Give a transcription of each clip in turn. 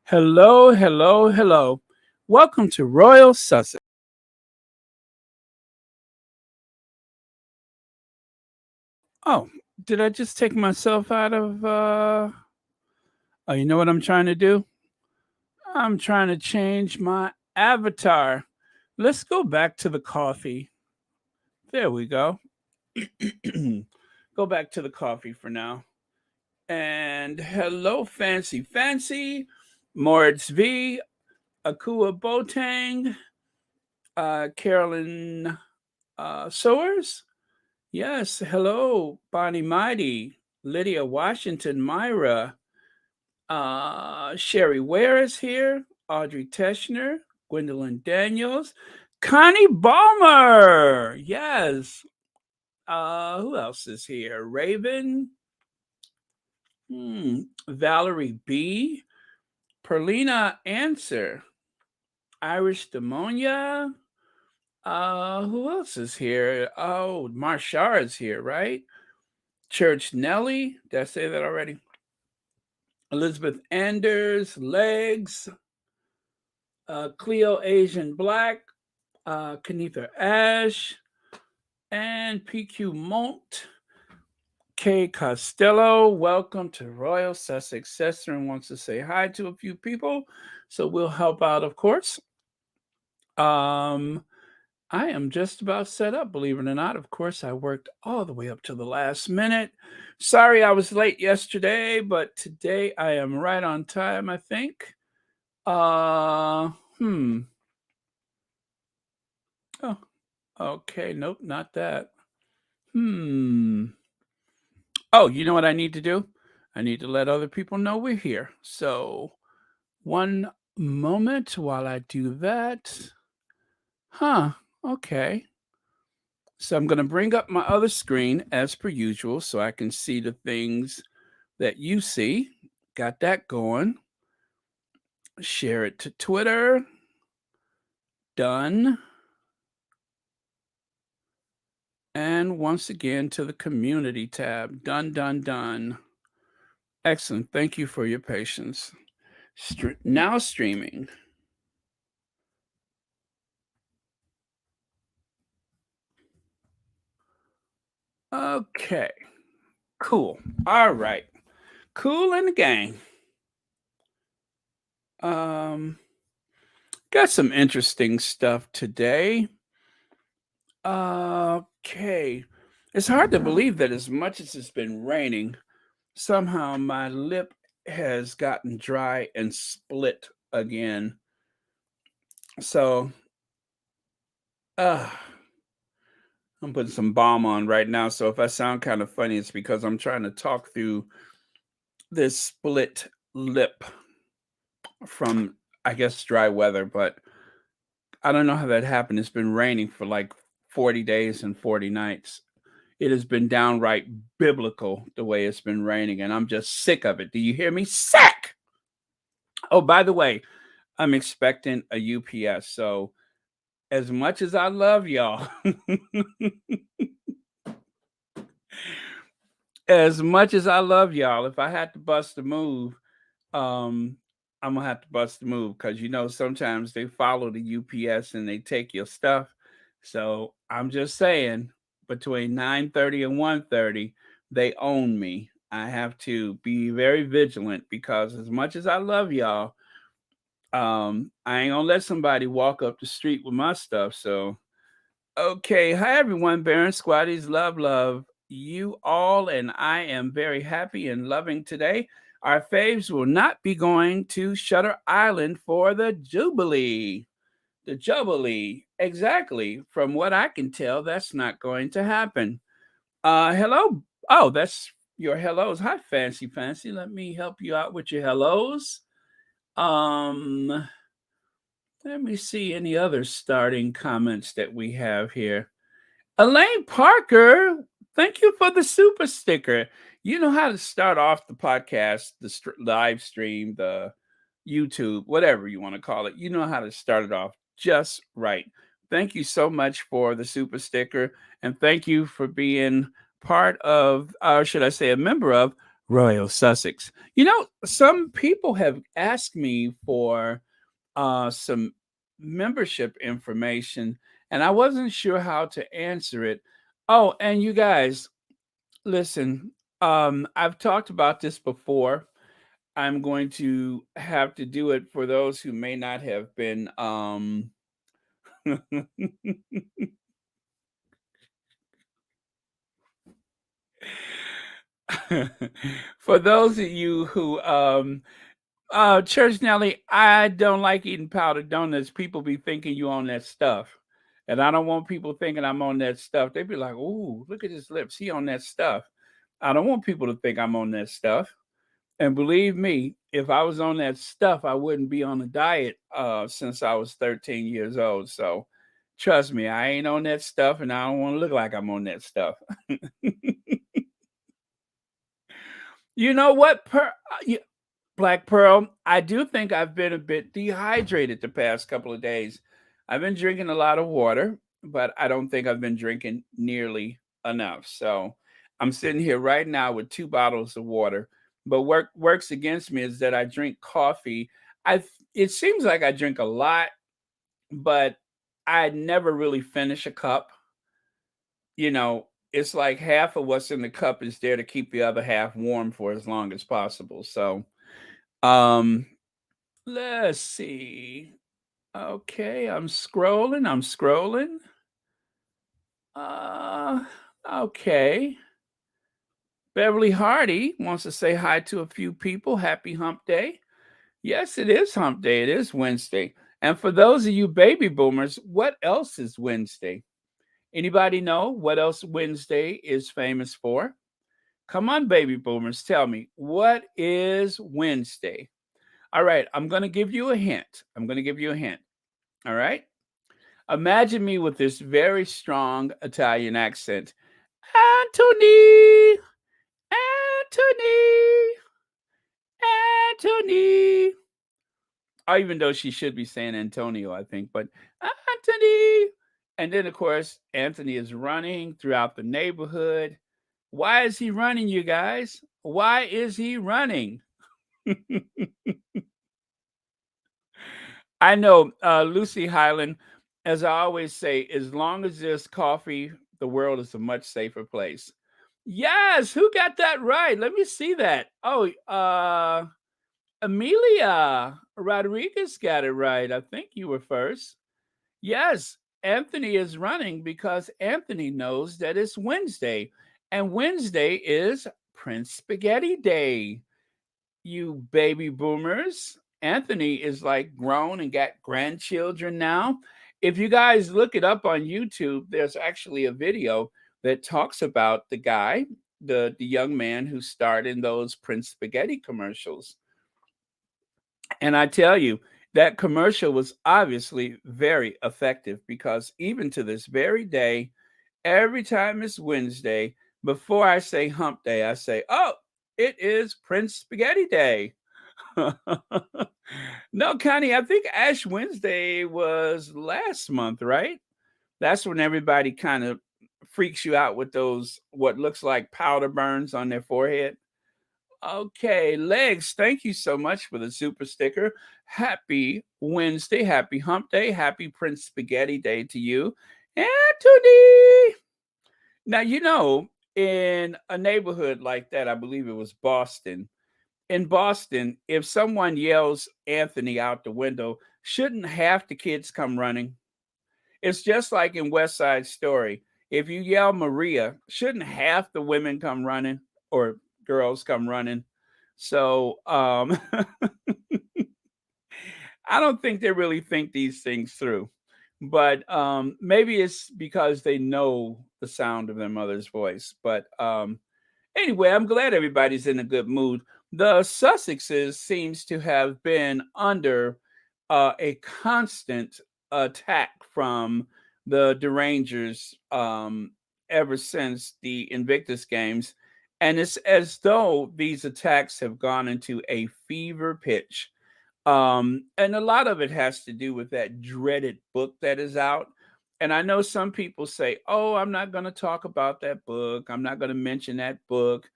Hello, hello, hello. Welcome to Royal Sussex. Oh, did I just take myself out of Oh, you know what I'm trying to do? I'm trying to change my avatar. Let's go back to the coffee. There we go. Go back to the coffee for now. And hello, Fancy Fancy, Moritz V, Akua Botang, Carolyn Sowers. Yes, hello, Bonnie Mighty, Lydia Washington, Myra, Sherry Ware is here, Audrey Teschner, Gwendolyn Daniels, Connie Balmer. Yes. Who else is here? Raven, Valerie B, Perlina Answer, Irish Demonia. Who else is here? Oh, Marshar is here, right? Church Nellie. Did I say that already? Elizabeth Anders, Legs, Cleo Asian Black, Kenitha Ash, and PQ Mont. Kay Costello, welcome to Royal Sussex. Sestrin wants to say hi to a few people, so we'll help out, of course. I am just about set up, believe it or not. Of course, I worked all the way up to the last minute. Sorry I was late yesterday, but today I am right on time, I think. Oh, okay. Nope, not that. Oh, you know what I need to do? I need to let other people know we're here. So, one moment while I do that. Okay. So I'm going to bring up my other screen as per usual so I can see the things that you see. Got that going. Share it to Twitter. Done. And once again to the community tab. Done, done, done. Excellent. Thank you for your patience. Now streaming. Okay. Cool. All right. Cool in the gang. Got some interesting stuff today. Okay. It's hard to believe that as much as it's been raining, somehow my lip has gotten dry and split again. So, I'm putting some balm on right now. So if I sound kind of funny, it's because I'm trying to talk through this split lip from, I guess, dry weather. But I don't know how that happened. It's been raining for like 40 days and 40 nights. It has been downright biblical the way it's been raining, and I'm just sick of it. Do you hear me? Sick! Oh, by the way, I'm expecting a UPS. So, as much as I love y'all, as much as I love y'all, if I had to bust a move, I'm gonna have to bust a move because sometimes they follow the UPS and they take your stuff. So I'm just saying, between 9:30 and 1:30, they own me. I have to be very vigilant because as much as I love y'all, I ain't gonna let somebody walk up the street with my stuff. So okay, hi everyone, Baron Squatties, love you all, and I am very happy and loving today. Our faves will not be going to Shutter Island for the Jubilee. The Jubilee, exactly. From what I can tell, that's not going to happen. Hello. Oh, that's your hellos. Hi, Fancy Fancy. Let me help you out with your hellos. Um, Let me see any other starting comments that we have here. Elaine Parker, thank you for the super sticker. You know how to start off the podcast, the live stream, the YouTube, whatever you want to call it. You know how to start it off just right. Thank you so much for the super sticker. And thank you for being part of, or should I say, a member of Royal Sussex. You know, some people have asked me for some membership information, and I wasn't sure how to answer it. Oh, and you guys, listen, I've talked about this before. I'm going to have to do it for those who may not have been for those of you who Church Nelly, I don't like eating powdered donuts. People be thinking you on that stuff. And I don't want people thinking I'm on that stuff. They be like, "Ooh, look at his lips. He on that stuff." I don't want people to think I'm on that stuff. And believe me, if I was on that stuff, I wouldn't be on a diet since I was 13 years old. So trust me, I ain't on that stuff and I don't want to look like I'm on that stuff. You know what? Black Pearl, I do think I've been a bit dehydrated the past couple of days. I've been drinking a lot of water, but I don't think I've been drinking nearly enough. So I'm sitting here right now with 2 bottles of water. But what works against me is that I drink coffee. It seems like I drink a lot, but I never really finish a cup. You know, it's like half of what's in the cup is there to keep the other half warm for as long as possible. So um let's see. Okay, I'm scrolling. I'm scrolling. Uh, okay. Beverly Hardy wants to say hi to a few people. Happy Hump Day. Yes, it is Hump Day. It is Wednesday. And for those of you baby boomers, what else is Wednesday? Anybody know what else Wednesday is famous for? Come on, baby boomers, tell me, what is Wednesday? All right, I'm going to give you a hint. I'm going to give you a hint. All right. Imagine me with this very strong Italian accent. Anthony, Anthony, Anthony. Or even though she should be saying Antonio, I think, but Anthony. And then, of course, Anthony is running throughout the neighborhood. Why is he running, you guys? Why is he running? I know, Lucy Highland, as I always say, as long as there's coffee, the world is a much safer place. Yes, who got that right? Let me see that. Oh, Amelia Rodriguez got it right. I think you were first. Yes, Anthony is running because Anthony knows that it's Wednesday, and Wednesday is Prince Spaghetti Day. You baby boomers. Anthony is like grown and got grandchildren now. If you guys look it up on YouTube, there's actually a video that talks about the guy, the young man who starred in those Prince Spaghetti commercials. And I tell you, that commercial was obviously very effective because even to this very day, every time it's Wednesday, before I say hump day, I say, "Oh, it is Prince Spaghetti Day." No, Connie, I think Ash Wednesday was last month, right? That's when everybody kind of freaks you out with those what looks like powder burns on their forehead. Okay, Legs, thank you so much for the super sticker. Happy Wednesday, happy hump day, happy Prince Spaghetti Day to you. Anthony! Now, you know, in a neighborhood like that, I believe it was Boston. In Boston, if someone yells Anthony out the window, shouldn't half the kids come running? It's just like in West Side Story. If you yell Maria, shouldn't half the women come running or girls come running? So I don't think they really think these things through. But maybe it's because they know the sound of their mother's voice. But anyway, I'm glad everybody's in a good mood. The Sussexes seems to have been under a constant attack from the derangers ever since the Invictus Games, and it's as though these attacks have gone into a fever pitch. And a lot of it has to do with that dreaded book that is out. And I know some people say, "Oh, I'm not going to talk about that book. I'm not going to mention that book."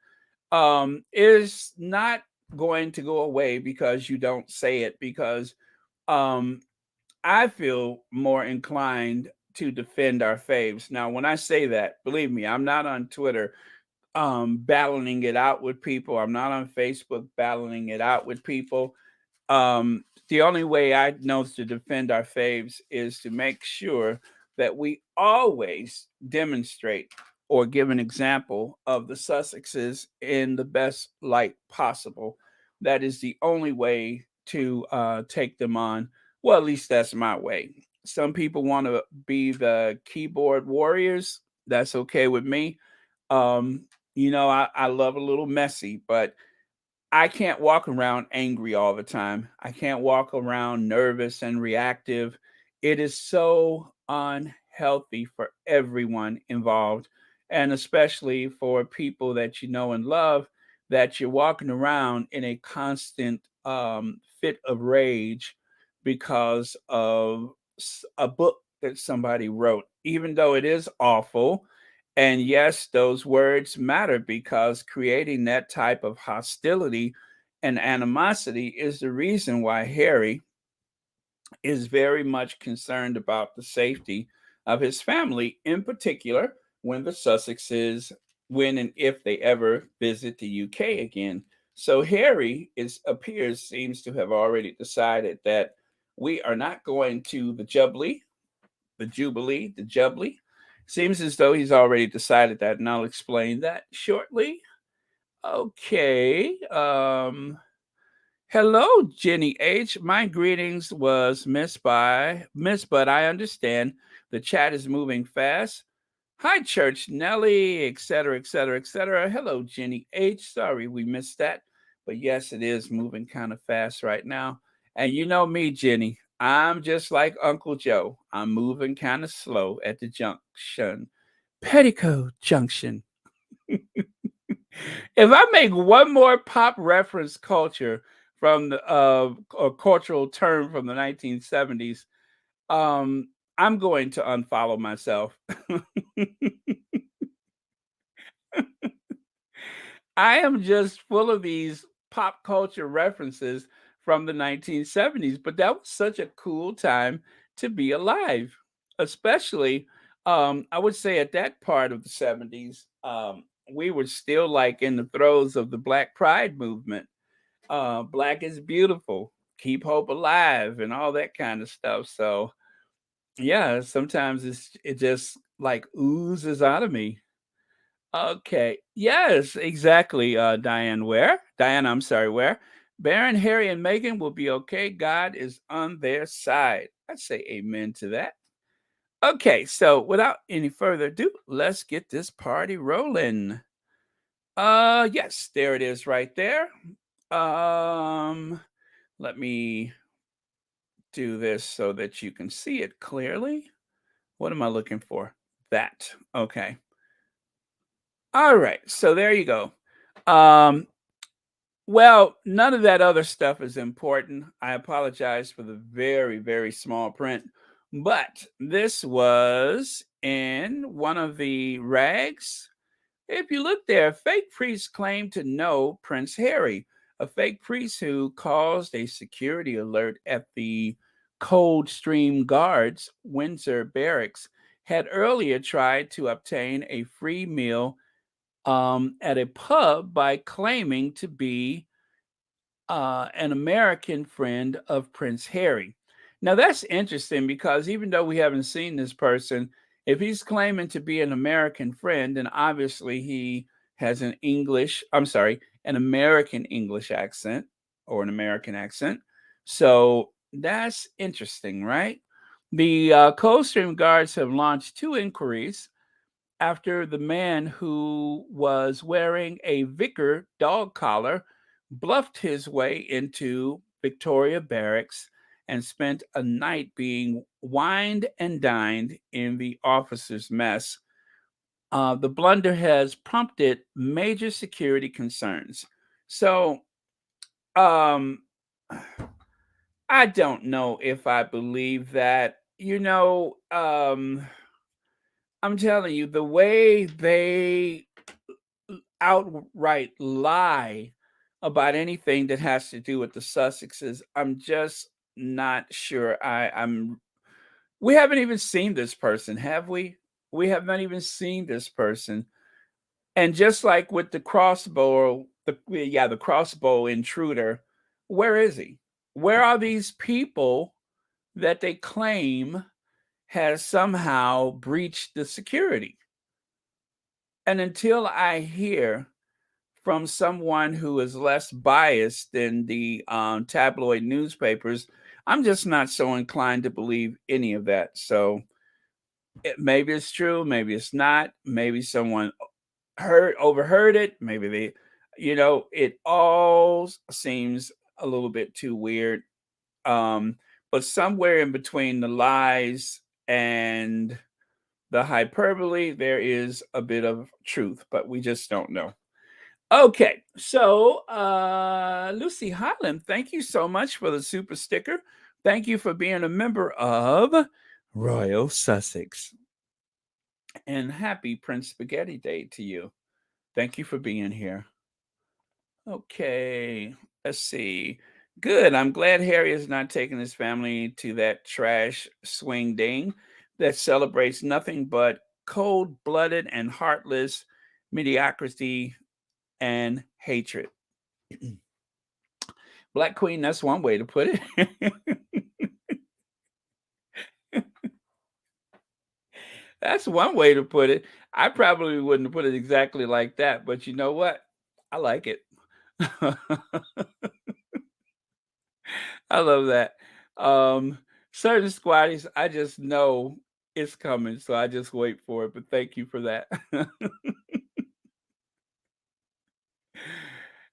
is not going to go away because you don't say it. Because um, I feel more inclined to defend our faves. Now, when I say that, believe me, I'm not on Twitter battling it out with people. I'm not on Facebook battling it out with people. The only way I know to defend our faves is to make sure that we always demonstrate or give an example of the Sussexes in the best light possible. That is the only way to take them on. Well, at least that's my way. Some people want to be the keyboard warriors. That's okay with me. Um, I love a little messy, but I can't walk around angry all the time. I can't walk around nervous and reactive. It is so unhealthy for everyone involved, and especially for people that you know and love, that you're walking around in a constant fit of rage because of a book that somebody wrote, even though it is awful. And yes, those words matter because creating that type of hostility and animosity is the reason why Harry is very much concerned about the safety of his family, in particular when the Sussexes, when and if they ever visit the UK again. So Harry seems to have already decided that we are not going to the Jubilee. Seems as though he's already decided that, and I'll explain that shortly. Okay. Hello, Jenny H. My greetings was missed, but I understand the chat is moving fast. Hi, Church Nelly, etc., etc., etc. Hello, Jenny H. Sorry we missed that, but yes, it is moving kind of fast right now. And you know me, Jenny. I'm just like Uncle Joe. I'm moving kind of slow at the junction, Petticoat Junction. If I make one more pop reference culture from the a cultural term from the 1970s, I'm going to unfollow myself. I am just full of these pop culture references from the 1970s, but that was such a cool time to be alive, especially I would say at that part of the 70s, we were still like in the throes of the Black Pride movement. Black is beautiful, keep hope alive, and all that kind of stuff. So yeah, sometimes it just like oozes out of me. Okay. Yes, exactly. Diane, where? Diane, I'm sorry, where? Baron, Harry, and Meghan will be okay. God is on their side. I'd say amen to that. Okay, so without any further ado, let's get this party rolling. Yes, there it is right there. Um, Let me do this so that you can see it clearly. What am I looking for? That. Okay. All right. So there you go. Um, Well, none of that other stuff is important. I apologize for the very, very small print, but this was in one of the rags. If you look there, fake priest claimed to know Prince Harry, a fake priest who caused a security alert at the Coldstream Guards Windsor barracks had earlier tried to obtain a free meal at a pub by claiming to be an American friend of Prince Harry. Now that's interesting because even though we haven't seen this person, if he's claiming to be an American friend, then obviously he has an American English accent or an American accent. So that's interesting, right? The Coldstream Guards have launched two inquiries after the man who was wearing a vicar dog collar bluffed his way into Victoria Barracks and spent a night being wined and dined in the officers' mess. The blunder has prompted major security concerns. So, um, I don't know if I believe that. I'm telling you, the way they outright lie about anything that has to do with the Sussexes, I'm just not sure. We haven't even seen this person, have we? We have not even seen this person. And just like with the crossbow, the crossbow intruder, where is he? Where are these people that they claim has somehow breached the security? And until I hear from someone who is less biased than the tabloid newspapers, I'm just not so inclined to believe any of that. So maybe it's true, maybe it's not, maybe someone overheard it, maybe they, it all seems a little bit too weird. Um, but somewhere in between the lies and the hyperbole, there is a bit of truth, but we just don't know. Okay, so Lucy Highland, thank you so much for the super sticker. Thank you for being a member of Royal Sussex. And happy Prince Spaghetti Day to you. Thank you for being here. Okay, let's see. Good. I'm glad Harry is not taking his family to that trash swing ding that celebrates nothing but cold blooded and heartless mediocrity and hatred. Black Queen, that's one way to put it. That's one way to put it. I probably wouldn't have put it exactly like that, but you know what? I like it. I love that. Um, Certain squatties, I just know it's coming, so I just wait for it. But thank you for that.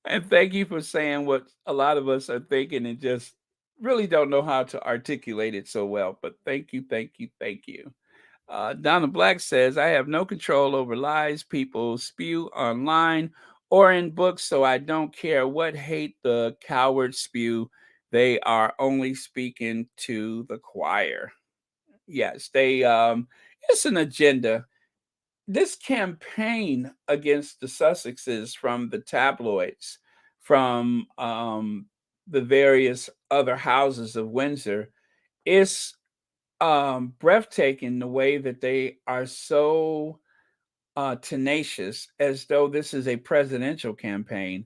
And thank you for saying what a lot of us are thinking and just really don't know how to articulate it so well. But thank you, thank you, thank you. Donna Black says, I have no control over lies people spew online or in books, so I don't care what hate the cowards spew. They are only speaking to the choir. Yes, it's an agenda. This campaign against the Sussexes from the tabloids, from the various other houses of Windsor, is breathtaking the way that they are so tenacious, as though this is a presidential campaign.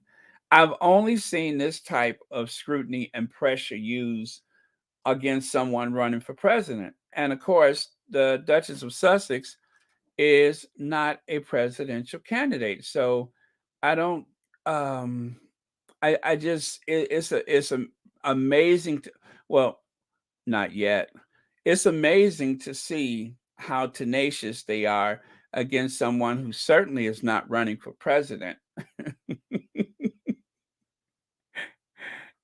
I've only seen this type of scrutiny and pressure used against someone running for president. And of course, the Duchess of Sussex is not a presidential candidate. So I don't um I just it's amazing well, not yet. It's amazing to see how tenacious they are against someone who certainly is not running for president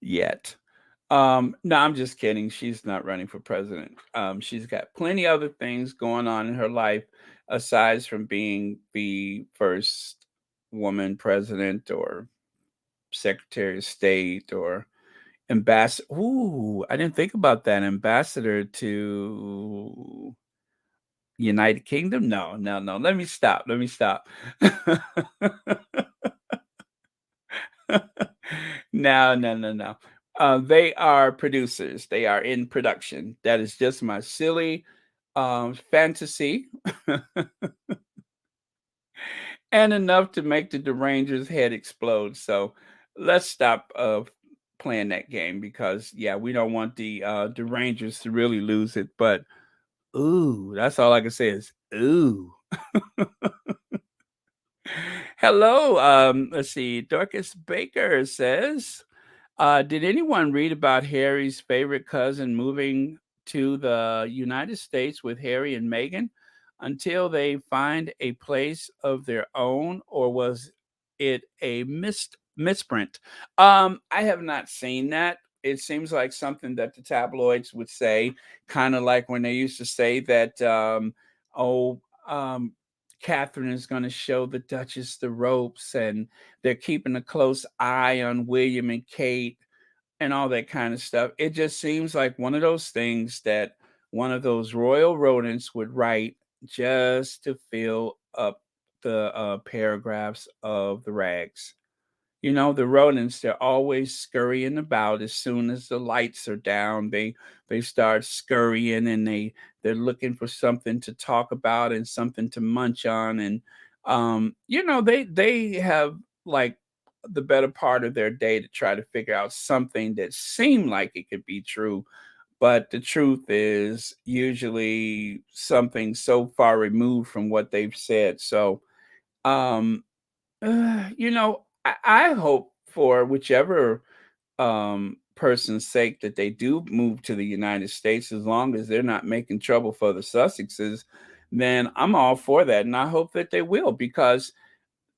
yet. No, I'm just kidding. She's not running for president. She's got plenty other things going on in her life aside from being the first woman president or secretary of state or ambassador. Ooh, I didn't think about that. Ambassador to United Kingdom? No, no, no. Let me stop. Let me stop. No, no, no, no. They are producers. They are in production. That is just my silly fantasy, and enough to make the derangers' head explode. So let's stop playing that game because yeah, we don't want the derangers to really lose it. But ooh, that's all I can say is ooh. Hello, let's see. Dorcas Baker says, did anyone read about Harry's favorite cousin moving to the United States with Harry and Meghan until they find a place of their own, or was it a misprint? I have not seen that. It seems like something that the tabloids would say, kind of like when they used to say that, oh, Catherine is going to show the Duchess the ropes, and they're keeping a close eye on William and Kate and all that kind of stuff. It just seems like one of those things that one of those royal rodents would write just to fill up the paragraphs of the rags. You know, the rodents, they're always scurrying about as soon as the lights are down. They start scurrying and they're looking for something to talk about and something to munch on. And you know, they have like the better part of their day to try to figure out something that seemed like it could be true, but the truth is usually something so far removed from what they've said. So um you know, I hope for whichever person's sake that they do move to the United States, as long as they're not making trouble for the Sussexes, then I'm all for that. And I hope that they will, because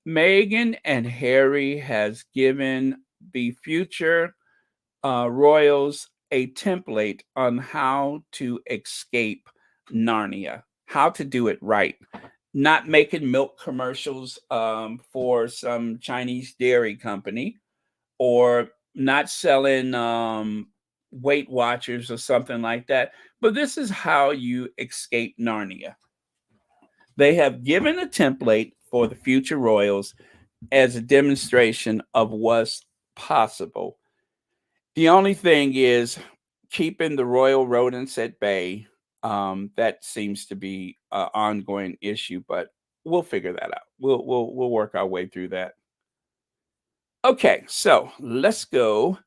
Meghan and Harry has given the future royals a template on how to escape Narnia, how to do it right, not making milk commercials for some Chinese dairy company, or not selling Weight Watchers or something like that. But this is how you escape Narnia. They have given a template for the future royals as a demonstration of what's possible. The only thing is keeping the royal rodents at bay. That seems to be an ongoing issue, but we'll figure that out. We'll work our way through that. Okay, so let's go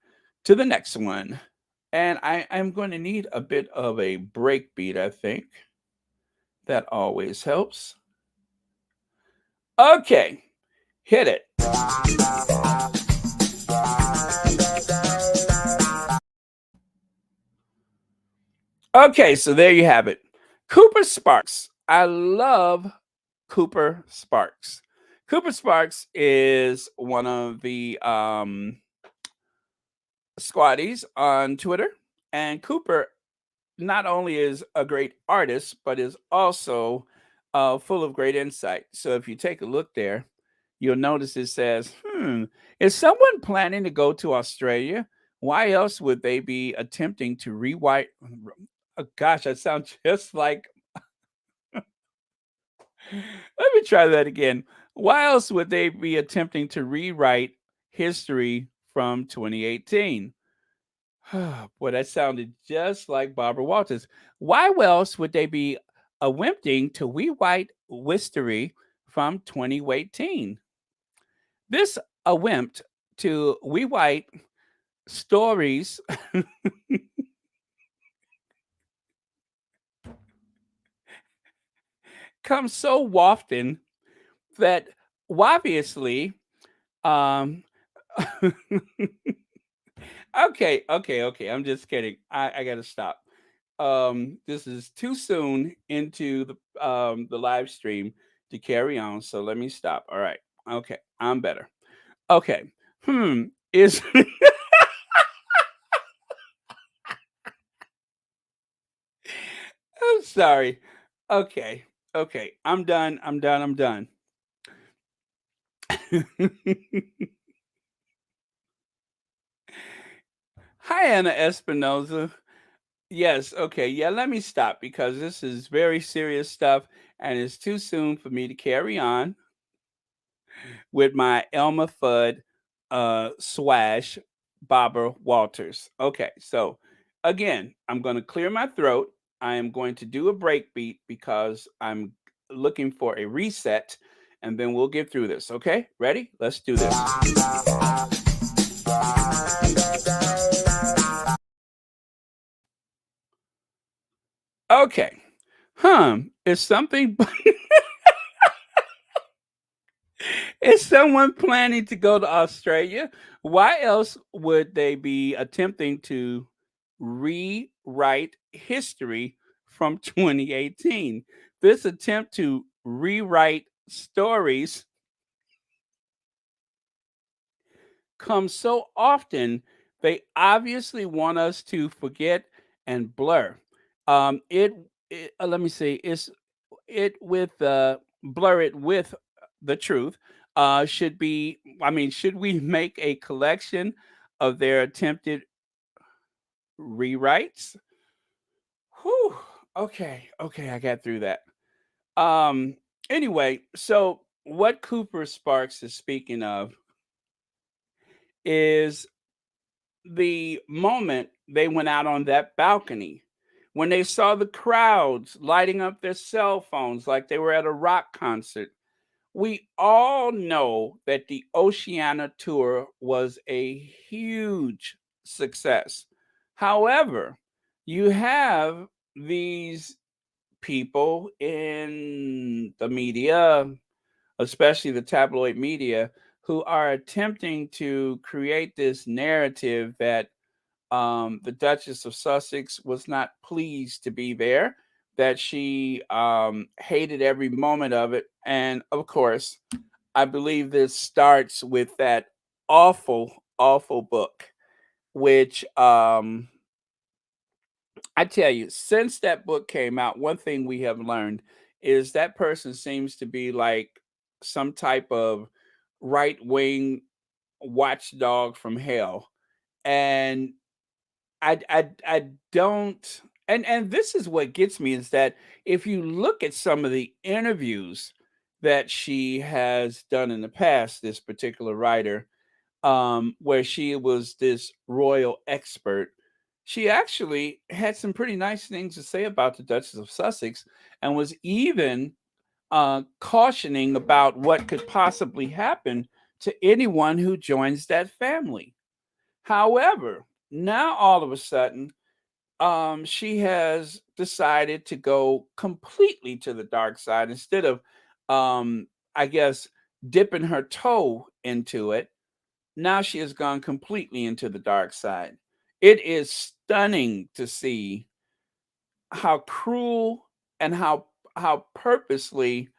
to the next one. And I'm going to need a bit of a break beat, I think. That always helps. Okay, hit it. Okay, so there you have it. Cooper Sparks. I love Cooper Sparks. Cooper Sparks is one of the squatties on Twitter. And Cooper not only is a great artist, but is also full of great insight. So if you take a look there, you'll notice it says, is someone planning to go to Australia? Why else would they be attempting to rewrite? Oh, gosh, that sounds just like. Let me try that again. Why else would they be attempting to rewrite history from 2018? Boy, that sounded just like Barbara Walters. Why else would they be attempting to rewrite history from 2018? This attempt to rewrite stories comes so often that obviously, um, okay. I'm just kidding. I gotta stop. This is too soon into the live stream to carry on. So let me stop. All right. Okay, I'm better. Okay. Is I'm sorry. Okay. Okay. I'm done. I'm done. I'm done. Hi, Anna Espinoza. Yes, okay. Yeah, let me stop because this is very serious stuff and it's too soon for me to carry on with my Elmer Fudd swash Barbara Walters. Okay, so again, I'm going to clear my throat. I am going to do a break beat because I'm looking for a reset and then we'll get through this. Okay, ready? Let's do this. Okay. Is something is someone planning to go to Australia? Why else would they be attempting to rewrite history from 2018? This attempt to rewrite stories comes so often, they obviously want us to forget and blur. Let me see, it's it with blur it with the truth. Should be, I mean, should we make a collection of their attempted rewrites? Whew. Okay, I got through that. Um, anyway, so what Cooper Sparks is speaking of is the moment they went out on that balcony, when they saw the crowds lighting up their cell phones like they were at a rock concert. We all know that the Oceania tour was a huge success. However, you have these people in the media, especially the tabloid media, who are attempting to create this narrative that the Duchess of Sussex was not pleased to be there, that she hated every moment of it. And of course, I believe this starts with that awful, awful book, which I tell you, since that book came out, one thing we have learned is that person seems to be like some type of right wing watchdog from hell. And I don't, and this is what gets me is that if you look at some of the interviews that she has done in the past, this particular writer, where she was this royal expert, she actually had some pretty nice things to say about the Duchess of Sussex, and was even cautioning about what could possibly happen to anyone who joins that family. However, now all of a sudden, she has decided to go completely to the dark side instead of, I guess, dipping her toe into it. Now she has gone completely into the dark side. It is stunning to see how cruel and how purposely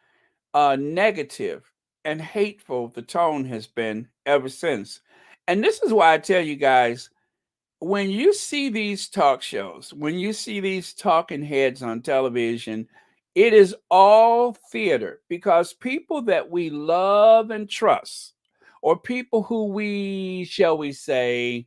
negative and hateful the tone has been ever since. And this is why I tell you guys, when you see these talk shows, when you see these talking heads on television, it is all theater, because people that we love and trust, or people who we, shall we say,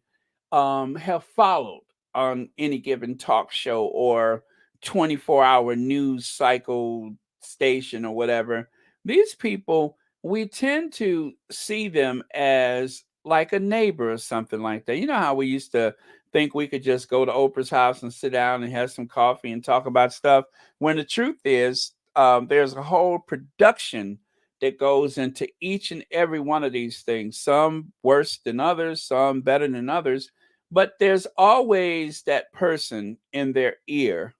have followed on any given talk show or 24-hour news cycle station or whatever, these people, we tend to see them as like a neighbor or something like that. You know how we used to think we could just go to Oprah's house and sit down and have some coffee and talk about stuff, when the truth is, there's a whole production that goes into each and every one of these things, some worse than others, some better than others. But there's always that person in their ear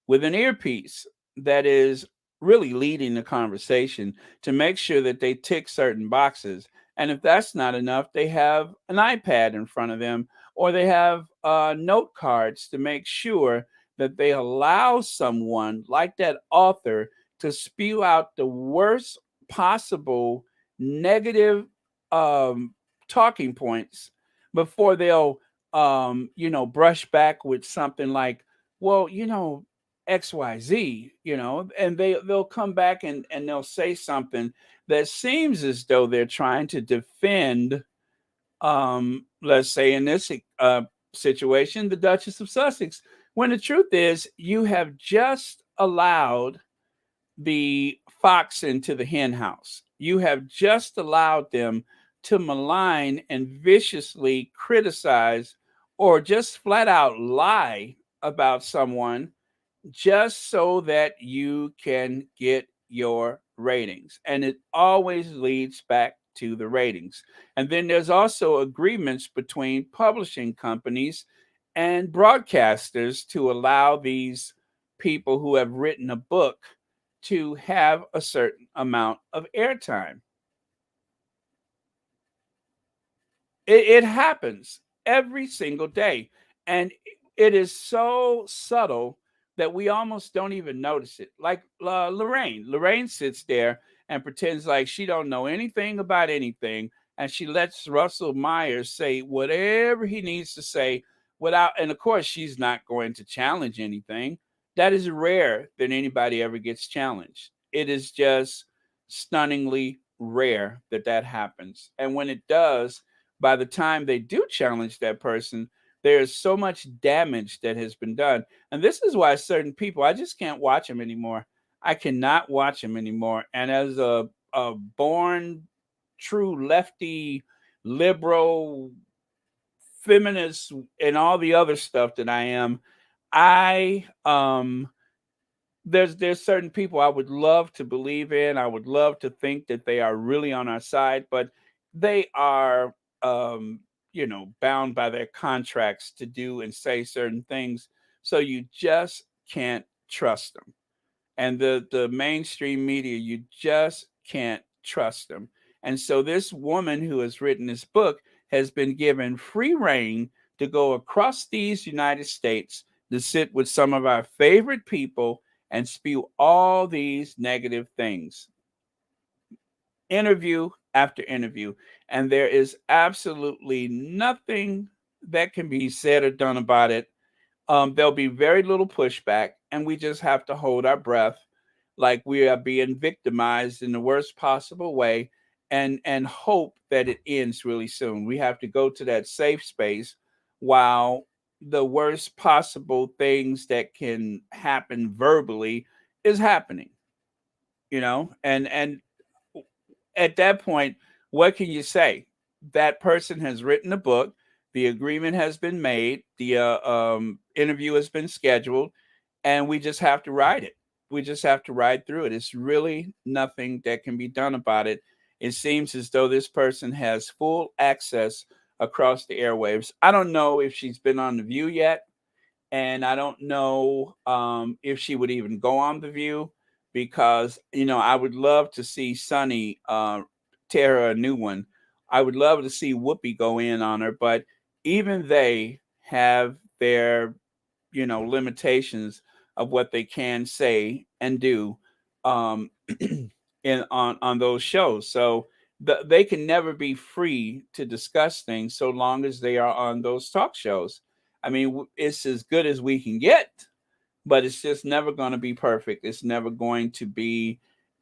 with an earpiece that is really leading the conversation to make sure that they tick certain boxes. And if that's not enough, they have an iPad in front of them, or they have note cards to make sure that they allow someone like that author to spew out the worst possible negative um, talking points before they'll, brush back with something like, well, XYZ, and they'll come back and they'll say something that seems as though they're trying to defend, let's say in this situation, the Duchess of Sussex, when the truth is, you have just allowed the fox into the hen house. You have just allowed them to malign and viciously criticize, or just flat out lie about someone, just so that you can get your ratings. And it always leads back to the ratings. And then there's also agreements between publishing companies and broadcasters to allow these people who have written a book to have a certain amount of airtime. It happens every single day. And it is so subtle that we almost don't even notice it. Like Lorraine. Lorraine sits there and pretends like she don't know anything about anything. And she lets Russell Myers say whatever he needs to say without, and of course, she's not going to challenge anything. That is rare that anybody ever gets challenged. It is just stunningly rare that that happens. And when it does, by the time they do challenge that person, there's so much damage that has been done. And this is why certain people, I just can't watch them anymore. I cannot watch them anymore. And as a born true lefty liberal feminist and all the other stuff that I am, I there's certain people I would love to believe in. I would love to think that they are really on our side, but they are um, bound by their contracts to do and say certain things. So you just can't trust them. And the mainstream media, you just can't trust them. And so this woman who has written this book has been given free reign to go across these United States to sit with some of our favorite people and spew all these negative things, interview after interview. And there is absolutely nothing that can be said or done about it. There'll be very little pushback, and we just have to hold our breath like we are being victimized in the worst possible way, and hope that it ends really soon. We have to go to that safe space while the worst possible things that can happen verbally is happening, and at that point, what can you say? That person has written a book, the agreement has been made, the interview has been scheduled, and we just have to ride it. We just have to ride through it. It's really nothing that can be done about it. It seems as though this person has full access across the airwaves. I don't know if she's been on The View yet, and I don't know if she would even go on The View because I would love to see Sunny tear her a new one. I would love to see Whoopi go in on her, but even they have their limitations of what they can say and do um, in on those shows. So they can never be free to discuss things so long as they are on those talk shows. I mean, it's as good as we can get, but it's just never going to be perfect. It's never going to be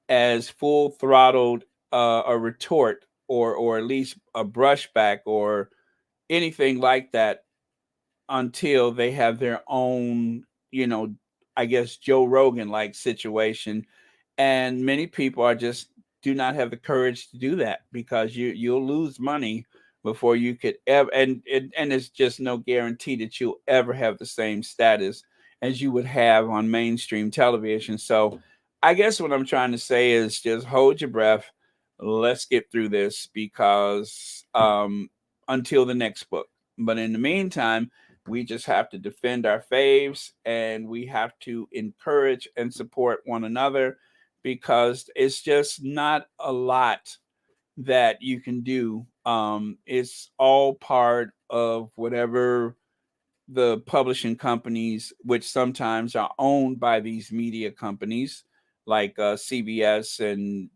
as full throttled a retort or at least a brushback or anything like that until they have their own, you know, I guess Joe Rogan like situation. And many people are just do not have the courage to do that because you'll lose money before you could ever and it's just no guarantee that you'll ever have the same status as you would have on mainstream television. So I guess what I'm trying to say is just hold your breath. Let's get through this because until the next book. But in the meantime, we just have to defend our faves and we have to encourage and support one another because it's just not a lot that you can do. It's all part of whatever the publishing companies, which sometimes are owned by these media companies like CBS and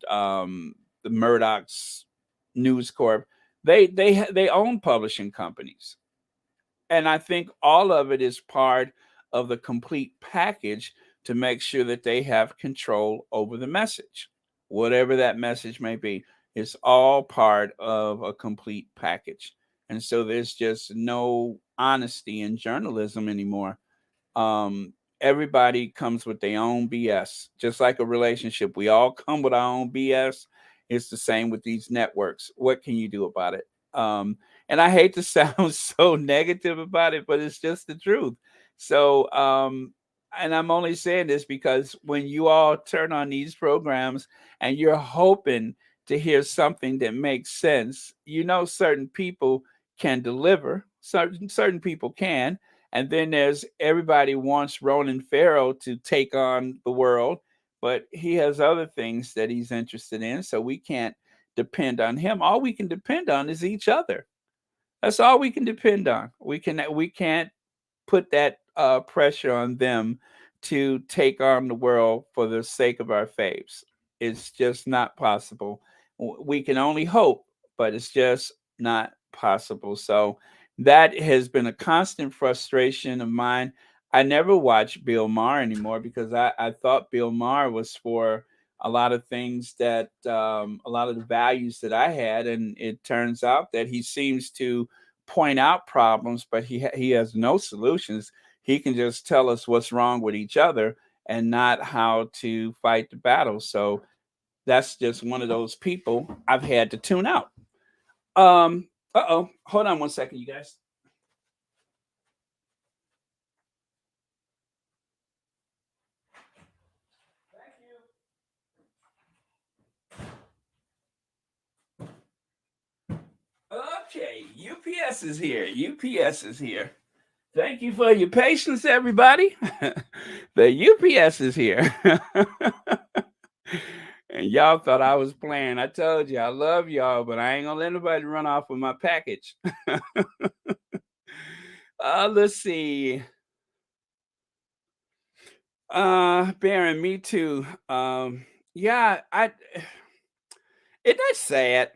the Murdoch's News Corp. They own publishing companies, and I think all of it is part of the complete package to make sure that they have control over the message, whatever that message may be. It's all part of a complete package. And so there's just no honesty in journalism anymore. Everybody comes with their own BS, just like a relationship. We all come with our own BS. It's the same with these networks. What can you do about it? And I hate to sound so negative about it, but it's just the truth. So, and I'm only saying this because when you all turn on these programs and you're hoping to hear something that makes sense, certain people can deliver, certain people can, and then there's everybody wants Ronan Farrow to take on the world, but he has other things that he's interested in, so we can't depend on him. All we can depend on is each other. That's all we can depend on. We can't put that pressure on them to take on the world for the sake of our faves. It's just not possible. We can only hope, but it's just not possible. So that has been a constant frustration of mine. I never watch Bill Maher anymore because I thought Bill Maher was for a lot of things that a lot of the values that I had, and it turns out that he seems to point out problems, but he has no solutions. He can just tell us what's wrong with each other and not how to fight the battle. So that's just one of those people I've had to tune out. Hold on one second, you guys. Okay, UPS is here. UPS is here. Thank you for your patience, everybody. The UPS is here. And y'all thought I was playing. I told you I love y'all, but I ain't gonna let nobody run off with my package. Let's see. Baron, me too. Yeah, isn't that sad?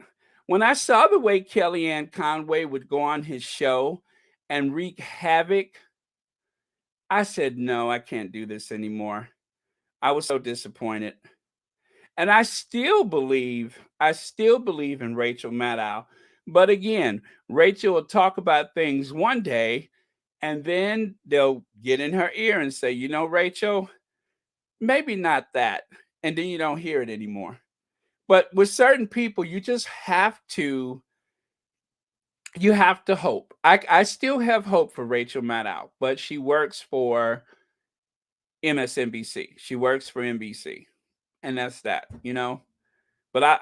When I saw the way Kellyanne Conway would go on his show and wreak havoc, I said, no, I can't do this anymore. I was so disappointed. And I still believe in Rachel Maddow. But again, Rachel will talk about things one day and then they'll get in her ear and say, you know, Rachel, maybe not that. And then you don't hear it anymore. But with certain people, you have to hope. I still have hope for Rachel Maddow, but she works for MSNBC. She works for NBC. And that's that, you know. But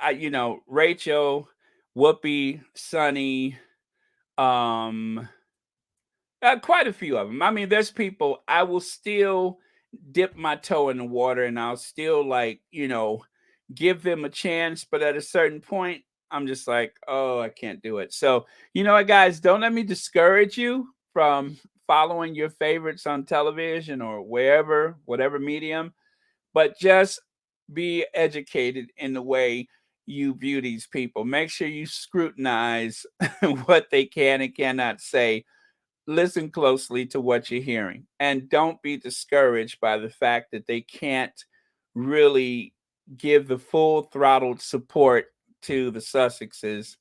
Rachel, Whoopi, Sunny, um, quite a few of them. I mean, there's people I will still dip my toe in the water and I'll still give them a chance. But at a certain point, I'm just like, oh, I can't do it. So, you know what, guys, don't let me discourage you from following your favorites on television or wherever, whatever medium, but just be educated in the way you view these people. Make sure you scrutinize what they can and cannot say. Listen closely to what you're hearing and don't be discouraged by the fact that they can't really give the full throttled support to the Sussexes.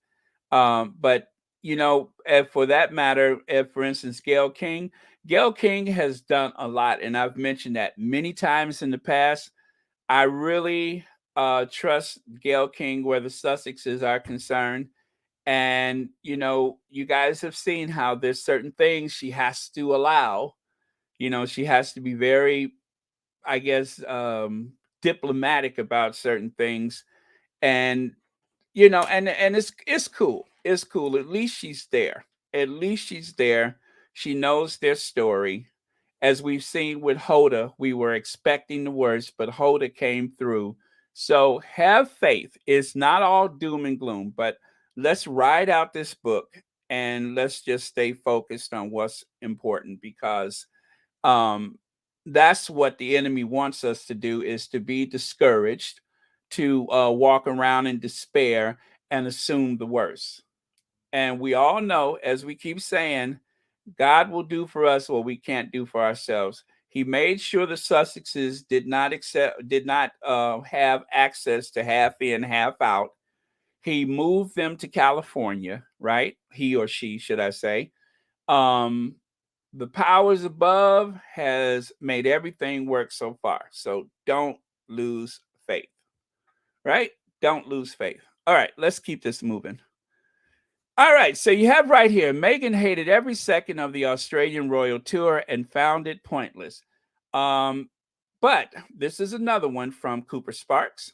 But if for that matter, if for instance Gail King has done a lot, and I've mentioned that many times in the past. I really trust Gail King where the Sussexes are concerned. And, you guys have seen how there's certain things she has to allow. She has to be very, I guess, diplomatic about certain things. And, and it's cool. It's cool. At least she's there. At least she's there. She knows their story. As we've seen with Hoda, we were expecting the worst, but Hoda came through. So have faith. It's not all doom and gloom, but let's ride out this book and let's just stay focused on what's important because um, that's what the enemy wants us to do is to be discouraged, to walk around in despair and assume the worst. And we all know, as we keep saying, God will do for us what we can't do for ourselves. He made sure the Sussexes did not have access to half in, half out. He moved them to California, right? He or she, should I say? Um, the powers above has made everything work so far. So don't lose faith, right? Don't lose faith. All right, let's keep this moving. All right, so you have right here, Meghan hated every second of the Australian royal tour and found it pointless. But this is another one from Cooper Sparks.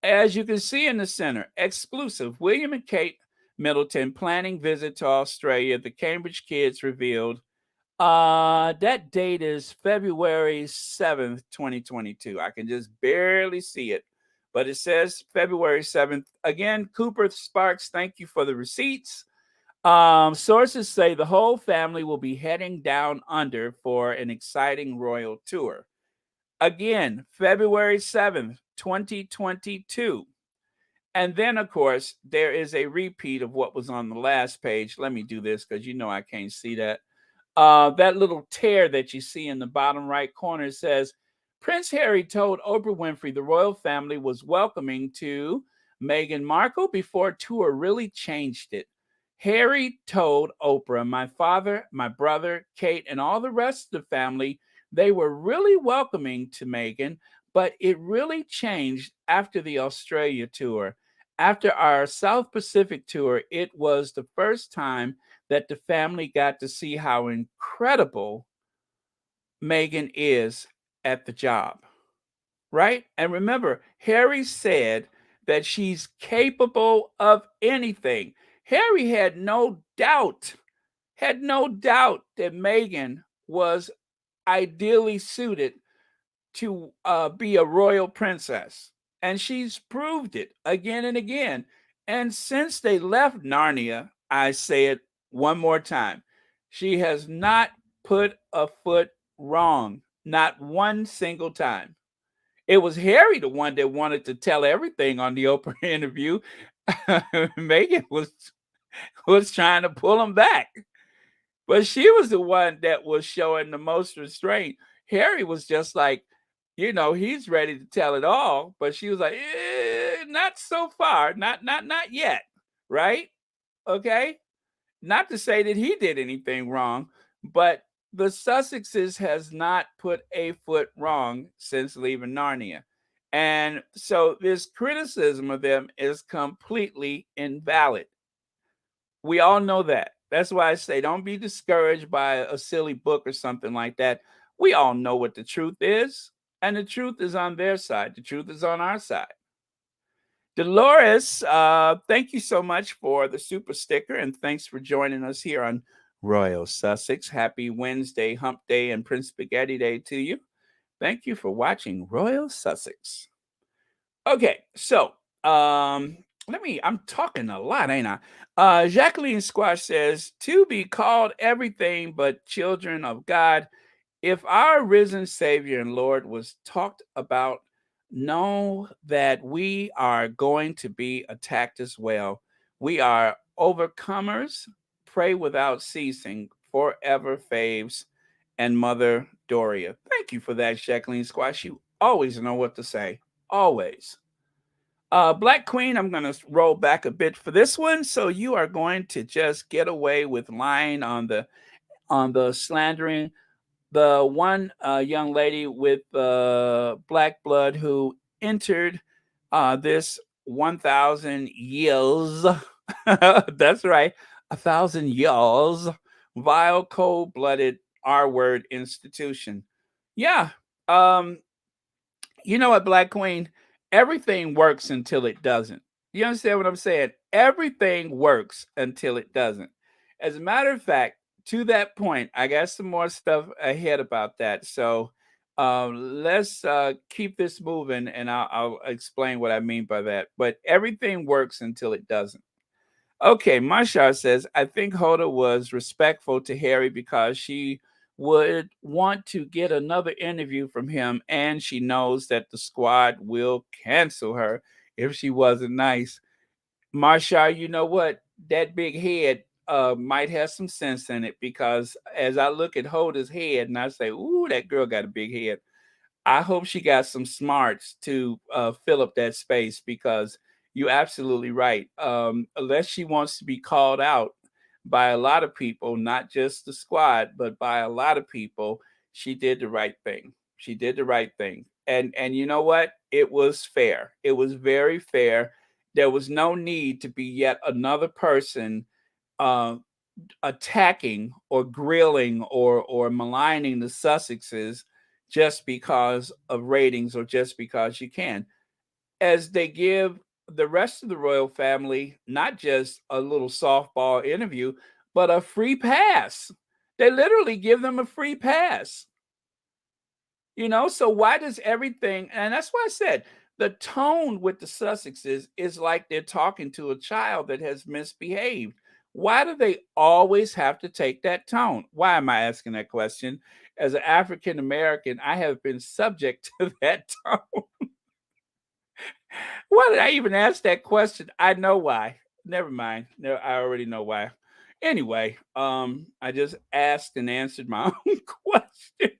As you can see in the center, exclusive, William and Kate Middleton planning visit to Australia. The Cambridge kids revealed. That date is February 7th, 2022. I can just barely see it, but it says February 7th. Again, Cooper Sparks, thank you for the receipts. Sources say the whole family will be heading down under for an exciting royal tour. Again, February 7th, 2022. And then, of course, there is a repeat of what was on the last page. Let me do this because I can't see that. That little tear that you see in the bottom right corner says, Prince Harry told Oprah Winfrey the royal family was welcoming to Meghan Markle before tour really changed it. Harry told Oprah, my father, my brother, Kate, and all the rest of the family, they were really welcoming to Meghan, but it really changed after the Australia tour. After our South Pacific tour, it was the first time that the family got to see how incredible Meghan is at the job, right? And remember, Harry said that she's capable of anything. Harry had no doubt that Meghan was ideally suited to be a royal princess. And she's proved it again and again. And since they left Narnia, I say it one more time, she has not put a foot wrong, not one single time. It was Harry, the one that wanted to tell everything on the Oprah interview. Megan was trying to pull him back. But she was the one that was showing the most restraint. Harry was just like, he's ready to tell it all, but she was like, not so far, not yet, right? Okay, not to say that he did anything wrong, but the Sussexes has not put a foot wrong since leaving Narnia, and so this criticism of them is completely invalid. We all know that. That's why I say don't be discouraged by a silly book or something like that. We all know what the truth is, and the truth is on their side. The truth is on our side. Dolores, thank you so much for the super sticker, and thanks for joining us here on Royal Sussex. Happy Wednesday, Hump Day, and Prince Spaghetti Day to you. Thank you for watching Royal Sussex. Okay, so I'm talking a lot, ain't I? Jacqueline Squash says, to be called everything but children of God. If our risen Savior and Lord was talked about, know that we are going to be attacked as well. We are overcomers, pray without ceasing, forever faves, and Mother Doria. Thank you for that, Jacqueline Squash. You always know what to say. Always. Black Queen, I'm going to roll back a bit for this one. So you are going to just get away with lying on the slandering. The one young lady with black blood who entered this 1,000 years, that's right, 1,000 years, vile, cold-blooded R-word institution. Yeah, um, you know what, Black Queen? Everything works until it doesn't. You understand what I'm saying? Everything works until it doesn't. As a matter of fact, to that point, I got some more stuff ahead about that. So let's keep this moving and I'll explain what I mean by that. But everything works until it doesn't. Okay, Mashar says, I think Hoda was respectful to Harry because she would want to get another interview from him, and she knows that the squad will cancel her if she wasn't nice. Mashar, you know what? That big head might have some sense in it because as I look at Hoda's head and I say, ooh, that girl got a big head. I hope she got some smarts to fill up that space because you're absolutely right. Unless she wants to be called out by a lot of people, not just the squad, but by a lot of people, she did the right thing. She did the right thing. And you know what? It was fair. It was very fair. There was no need to be yet another person uh, attacking or grilling or maligning the Sussexes just because of ratings or just because you can. As they give the rest of the royal family not just a little softball interview, but a free pass. They literally give them a free pass. So why does everything, and that's why I said the tone with the Sussexes is like they're talking to a child that has misbehaved. Why do they always have to take that tone? Why am I asking that question? As an African American, I have been subject to that tone. Why did I even ask that question? I know why. Never mind. No, I already know why. Anyway, I just asked and answered my own question.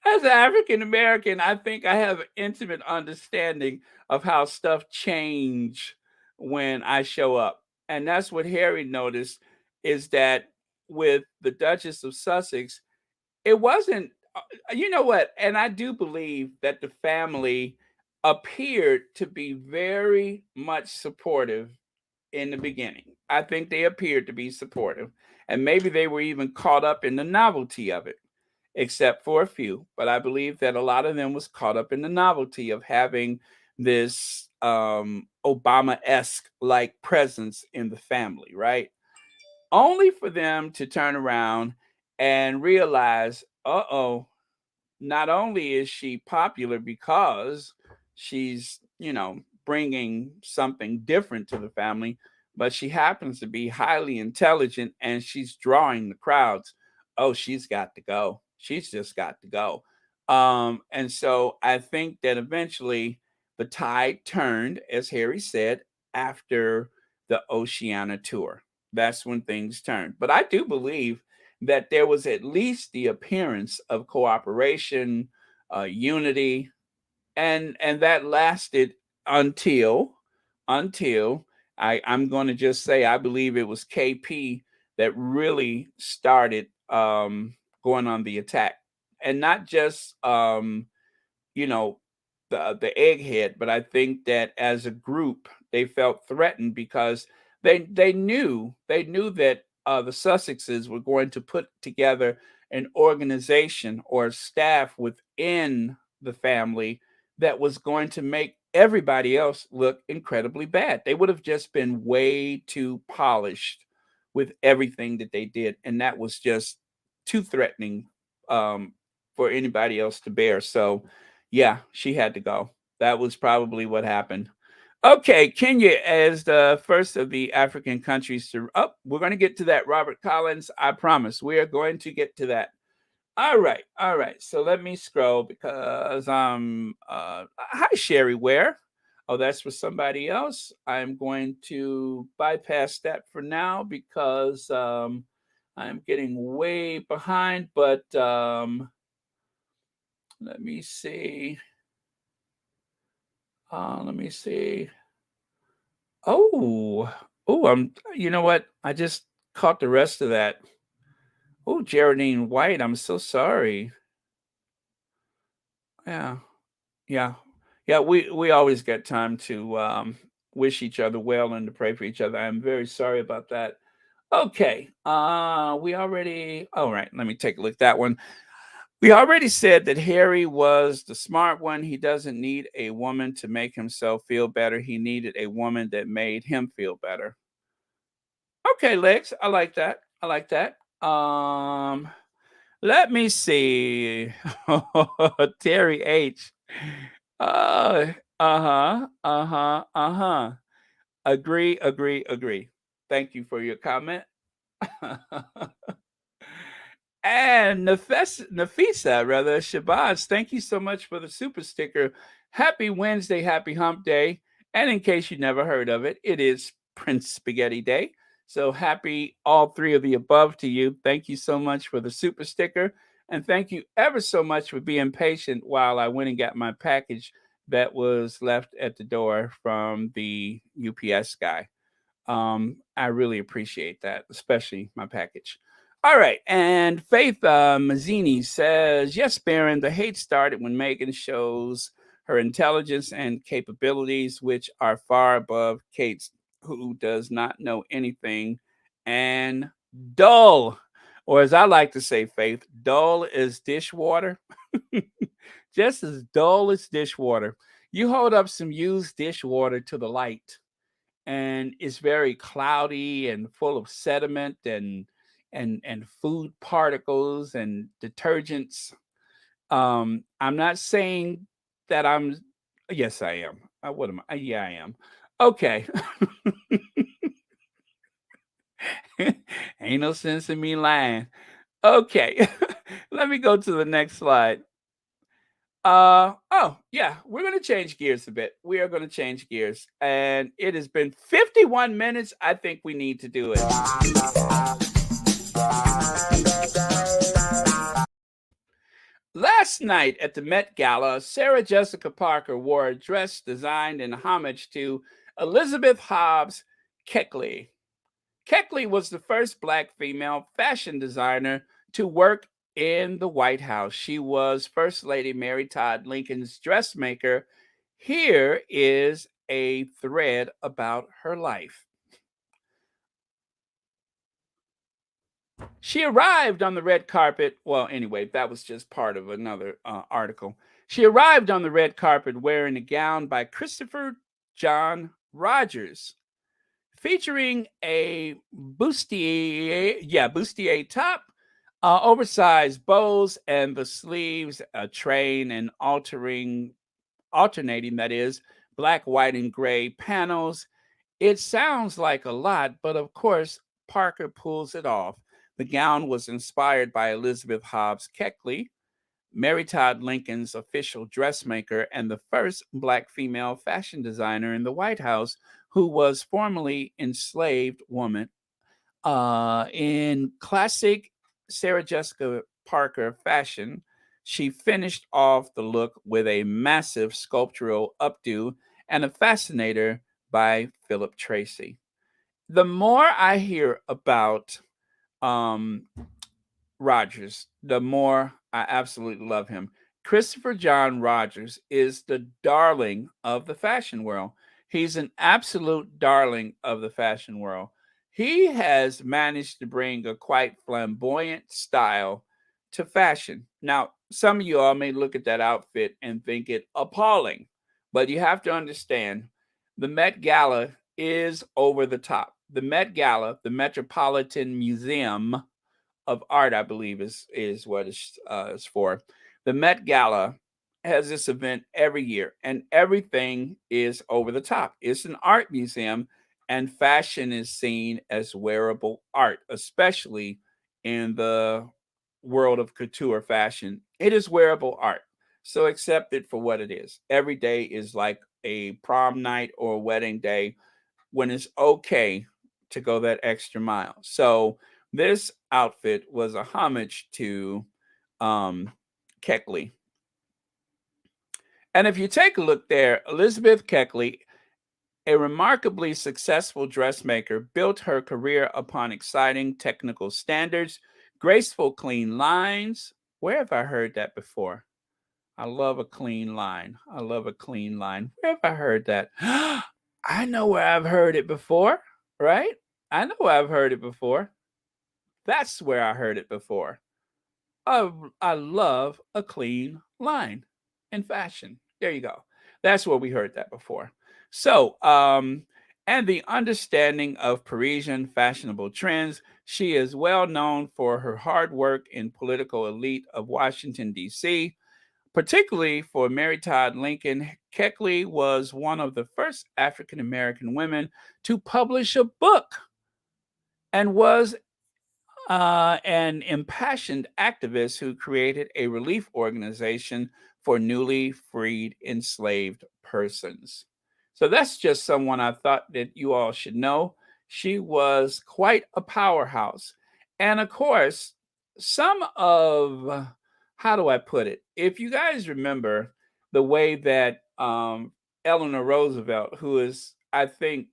As an African American, I think I have an intimate understanding of how stuff change when I show up. And that's what Harry noticed is that with the Duchess of Sussex, it wasn't You know what? And I do believe that the family appeared to be very much supportive in the beginning. I think they appeared to be supportive, and maybe they were even caught up in the novelty of it, except for a few. But I believe that a lot of them was caught up in the novelty of having this Obama-esque like presence in the family, right? Only for them to turn around and realize, uh-oh, not only is she popular because she's, bringing something different to the family, but she happens to be highly intelligent and she's drawing the crowds. Oh, she's got to go. She's just got to go. And so I think that eventually the tide turned, as Harry said, after the Oceania tour. That's when things turned. But I do believe that there was at least the appearance of cooperation, unity, and that lasted until I'm going to just say I believe it was KP that really started going on the attack, and not just you know, the egghead, but I think that as a group they felt threatened because they knew that the Sussexes were going to put together an organization or staff within the family that was going to make everybody else look incredibly bad. They would have just been way too polished with everything that they did, and that was just too threatening um, for anybody else to bear. So yeah, she had to go. That was probably what happened. Okay, Kenya as the first of the African countries to. Oh, we're going to get to that, Robert Collins. I promise. We are going to get to that. All right, all right. So let me scroll because hi Sherry Ware. Oh, that's for somebody else. I'm going to bypass that for now because I'm getting way behind. But let me see. Let me see. Oh, oh, you know what? I just caught the rest of that. Oh, Geraldine White, I'm so sorry. Yeah, yeah, yeah. We always get time to wish each other well and to pray for each other. I'm very sorry about that. Okay, we already. All right, let me take a look at that one. We already said that Harry was the smart one. He doesn't need a woman to make himself feel better. He needed a woman that made him feel better. Okay, Lex, I like that. I like that. Let me see. Terry H. Uh, uh-huh, uh-huh, uh-huh. Agree, agree, agree. Thank you for your comment. And Nafisa, rather, Shabazz, thank you so much for the super sticker. Happy Wednesday, happy hump day. And in case you never heard of it, it is Prince Spaghetti Day. So happy all three of the above to you. Thank you so much for the super sticker. And thank you ever so much for being patient while I went and got my package that was left at the door from the UPS guy. I really appreciate that, especially my package. All right, and Faith Mazzini says, "Yes, Baron. The hate started when Meghan shows her intelligence and capabilities, which are far above Kate's, who does not know anything, and dull, or as I like to say, Faith, dull as dishwater, just as dull as dishwater. You hold up some used dishwater to the light." And it's very cloudy and full of sediment and food particles and detergents. I'm not saying that I'm. Yes, I am. What am I? Yeah, I am. Okay. Ain't no sense in me lying. Okay. Let me go to the next slide. Oh, yeah, we're going to change gears a bit. We are going to change gears. And it has been 51 minutes. I think we need to do it. Last night at the Met Gala, Sarah Jessica Parker wore a dress designed in homage to Elizabeth Hobbs Keckley. Keckley was the first Black female fashion designer to work in the White House. She was First Lady Mary Todd Lincoln's dressmaker. Here is a thread about her life. She arrived on the red carpet. Well, anyway, that was just part of another article. She arrived on the red carpet wearing a gown by Christopher John Rogers, featuring a bustier top, oversized bows, and the sleeves, a train, and alternating, that is, black, white, and gray panels. It sounds like a lot, but of course, Parker pulls it off. The gown was inspired by Elizabeth Hobbs Keckley, Mary Todd Lincoln's official dressmaker and the first Black female fashion designer in the White House, who was formerly enslaved woman. In classic Sarah Jessica Parker fashion, she finished off the look with a massive sculptural updo and a fascinator by Philip Tracy. The more I hear about um, Rogers, the more I absolutely love him. Christopher John Rogers is the darling of the fashion world. He's an absolute darling of the fashion world. He has managed to bring a quite flamboyant style to fashion. Now, some of you all may look at that outfit and think it appalling, but you have to understand the Met Gala is over the top. The Met Gala, the Metropolitan Museum of Art, I believe, is what it's for. The Met Gala has this event every year, and everything is over the top. It's an art museum, and fashion is seen as wearable art, especially in the world of couture fashion. It is wearable art. So accept it for what it is. Every day is like a prom night or a wedding day when it's okay to go that extra mile. So this outfit was a homage to um, Keckley. And if you take a look there, Elizabeth Keckley, a remarkably successful dressmaker, built her career upon exciting technical standards, graceful, clean lines. Where have I heard that before? I love a clean line. I love a clean line. Where have I heard that? I know where I've heard it before, right? I know I've heard it before. That's where I heard it before. I love a clean line in fashion. There you go. That's where we heard that before. So, and the understanding of Parisian fashionable trends. She is well known for her hard work in political elite of Washington, D.C., particularly for Mary Todd Lincoln. Keckley was one of the first African American women to publish a book and was an impassioned activist who created a relief organization for newly freed enslaved persons. So that's just someone I thought that you all should know. She was quite a powerhouse. And of course, some of, how do I put it? If you guys remember the way that Eleanor Roosevelt, who is, I think,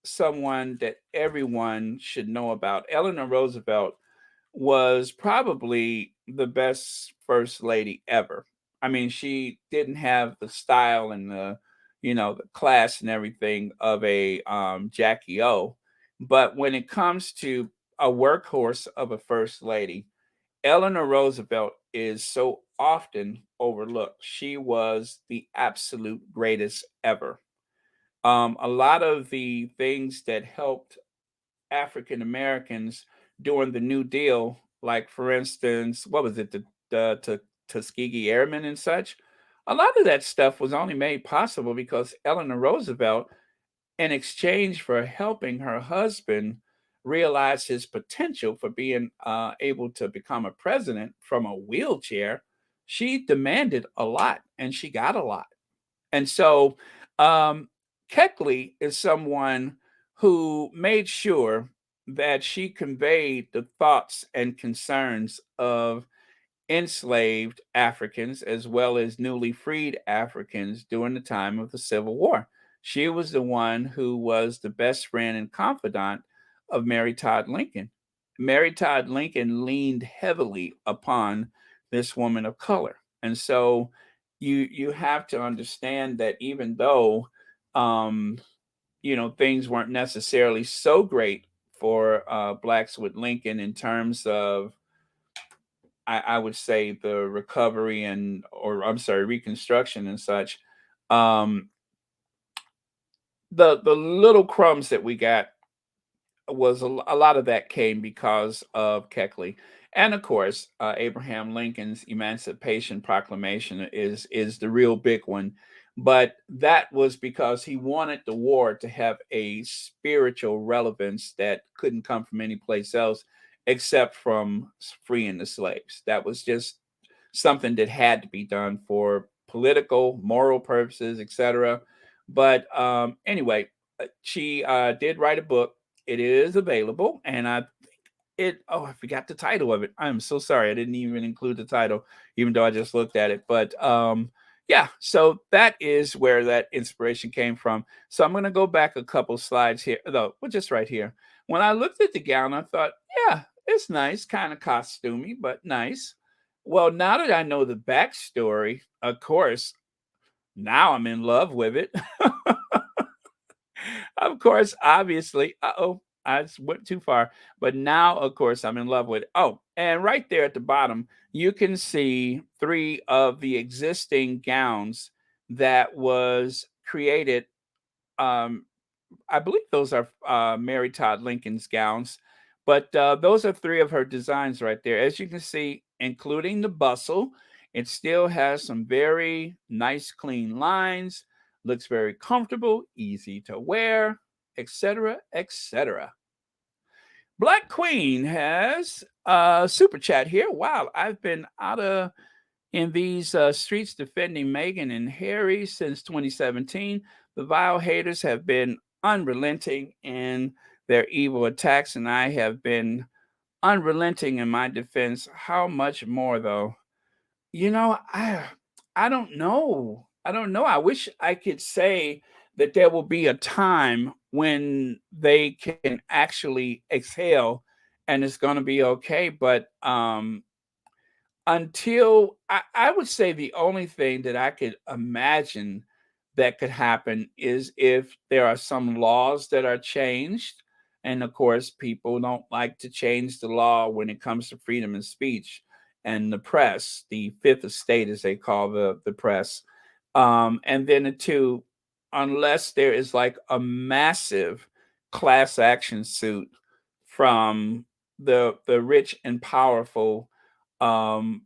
someone that everyone should know about, Eleanor Roosevelt was probably the best first lady ever. I mean, she didn't have the style and the class and everything of a Jackie O, but when it comes to a workhorse of a first lady, Eleanor Roosevelt is so often overlooked. She was the absolute greatest ever. A lot of the things that helped African Americans during the New Deal, like for instance, what was it, the Tuskegee Airmen and such. A lot of that stuff was only made possible because Eleanor Roosevelt, in exchange for helping her husband realize his potential for being able to become a president from a wheelchair, she demanded a lot and she got a lot. And so um, Keckley is someone who made sure that she conveyed the thoughts and concerns of enslaved Africans as well as newly freed Africans during the time of the Civil War. She was the one who was the best friend and confidant of Mary Todd Lincoln. Mary Todd Lincoln leaned heavily upon this woman of color. And so you have to understand that even though um, things weren't necessarily so great for blacks with Lincoln in terms of, I would say, the recovery or I'm sorry, Reconstruction and such. Um, the little crumbs that we got was a lot of that came because of Keckley. And of course, Abraham Lincoln's Emancipation Proclamation is the real big one. But that was because he wanted the war to have a spiritual relevance that couldn't come from any place else except from freeing the slaves. That was just something that had to be done for political, moral purposes, etc. But anyway, she did write a book. It is available, and I forgot the title of it. I'm so sorry. I didn't even include the title, even though I just looked at it. But yeah, so that is where that inspiration came from. So I'm gonna go back a couple slides here, though, well, just right here. When I looked at the gown, I thought, yeah, it's nice, kind of costumey, but nice. Well, now that I know the backstory, of course, now I'm in love with it. Of course, obviously. Uh-oh, I just went too far. But now, of course, I'm in love with it. Oh, and right there at the bottom, you can see three of the existing gowns that was created. Um, I believe those are Mary Todd Lincoln's gowns, but those are three of her designs right there. As you can see, including the bustle, it still has some very nice, clean lines, looks very comfortable, easy to wear, etc., etc. Black Queen has a super chat here. Wow, I've been out of in these streets defending Meghan and Harry since 2017. The vile haters have been unrelenting in their evil attacks, and I have been unrelenting in my defense. How much more, though? You know, I don't know. I don't know. I wish I could say that there will be a time when they can actually exhale and it's going to be okay. But until I would say the only thing that I could imagine that could happen is if there are some laws that are changed. And of course, people don't like to change the law when it comes to freedom of speech and the press, the fifth estate, as they call the press. And then the two, unless there is like a massive class action suit from the rich and powerful um,